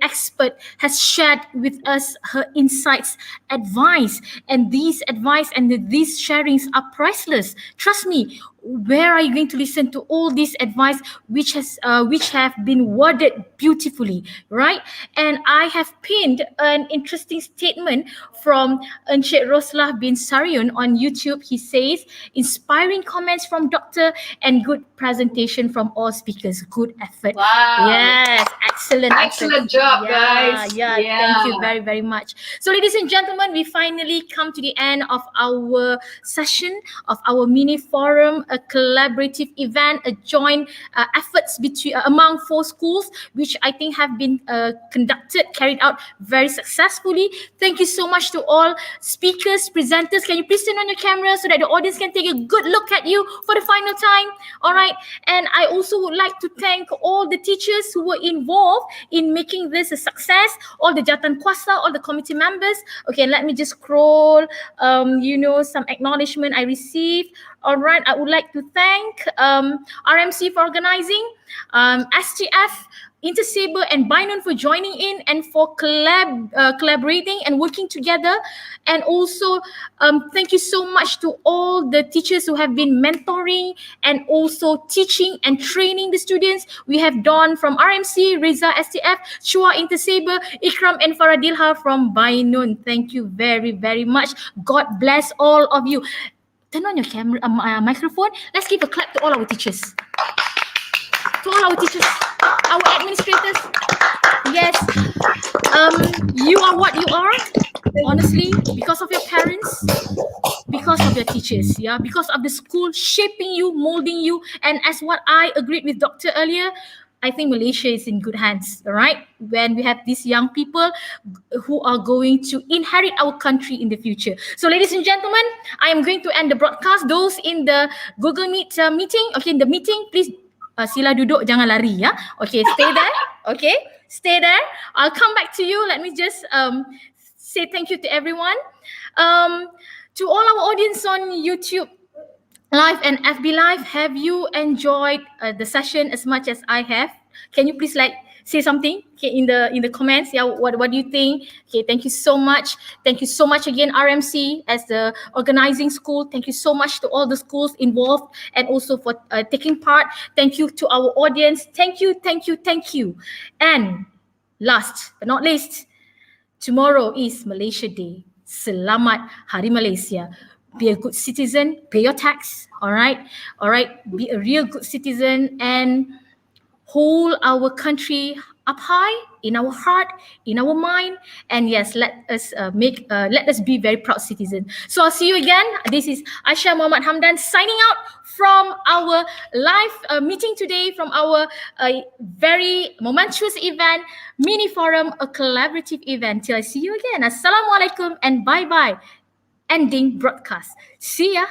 S1: expert has shared with us her insights, advice, and these advice and these sharings are priceless. Trust me. Where are you going to listen to all this advice which have been worded beautifully, right? And I have pinned an interesting statement from Encik Roslah bin Sarion on YouTube. He says, inspiring comments from Doctor and good presentation from all speakers. Good effort.
S2: Wow.
S1: Yes, excellent.
S2: Excellent job, guys.
S1: Yeah, thank you very, very much. So ladies and gentlemen, we finally come to the end of our session, of our mini forum, a collaborative event, a joint efforts between among 4 schools, which I think have been carried out very successfully. Thank you so much to all speakers, presenters. Can you please turn on your camera so that the audience can take a good look at you for the final time? All right. And I also would like to thank all the teachers who were involved in making this a success, all the Jatan Kuasa, all the committee members. Okay, let me just scroll, some acknowledgement I received. All right, I would like to thank RMC for organizing, STF, InteSABER and Bainun for joining in and for collaborating and working together. And also, thank you so much to all the teachers who have been mentoring and also teaching and training the students. We have Dawn from RMC, Reza STF, Shua InteSABER, Ikram and Faradilha from Bainun. Thank you very, very much. God bless all of you. Turn on your camera, microphone. Let's give a clap to all our teachers. To all our teachers, our administrators. Yes, you are what you are, honestly, because of your parents, because of your teachers, because of the school shaping you, molding you. And as what I agreed with Doctor earlier, I think Malaysia is in good hands, all right? When we have these young people who are going to inherit our country in the future. So ladies and gentlemen, I am going to end the broadcast. Those in the Google Meet meeting, in the meeting, please sila duduk, jangan lari, ya. Okay, stay there. Okay, stay there. I'll come back to you. Let me just say thank you to everyone. To all our audience on YouTube Live and FB Live, have you enjoyed the session as much as I have? Can you please say something in the comments? Yeah, what do you think? Okay, thank you so much. Thank you so much again, RMC as the organizing school. Thank you so much to all the schools involved and also for taking part. Thank you to our audience. Thank you. And last but not least, tomorrow is Malaysia Day. Selamat Hari Malaysia. Be a good citizen, pay your tax, all right? Be a real good citizen and hold our country up high in our heart, in our mind, and yes, let us be very proud citizens. So I'll see you again. This is Aishah Mohamed Hamdan signing out from our live meeting today, from our very momentous event, mini forum, a collaborative event. Till I see you again. Assalamualaikum and bye-bye. Ending broadcast. See ya.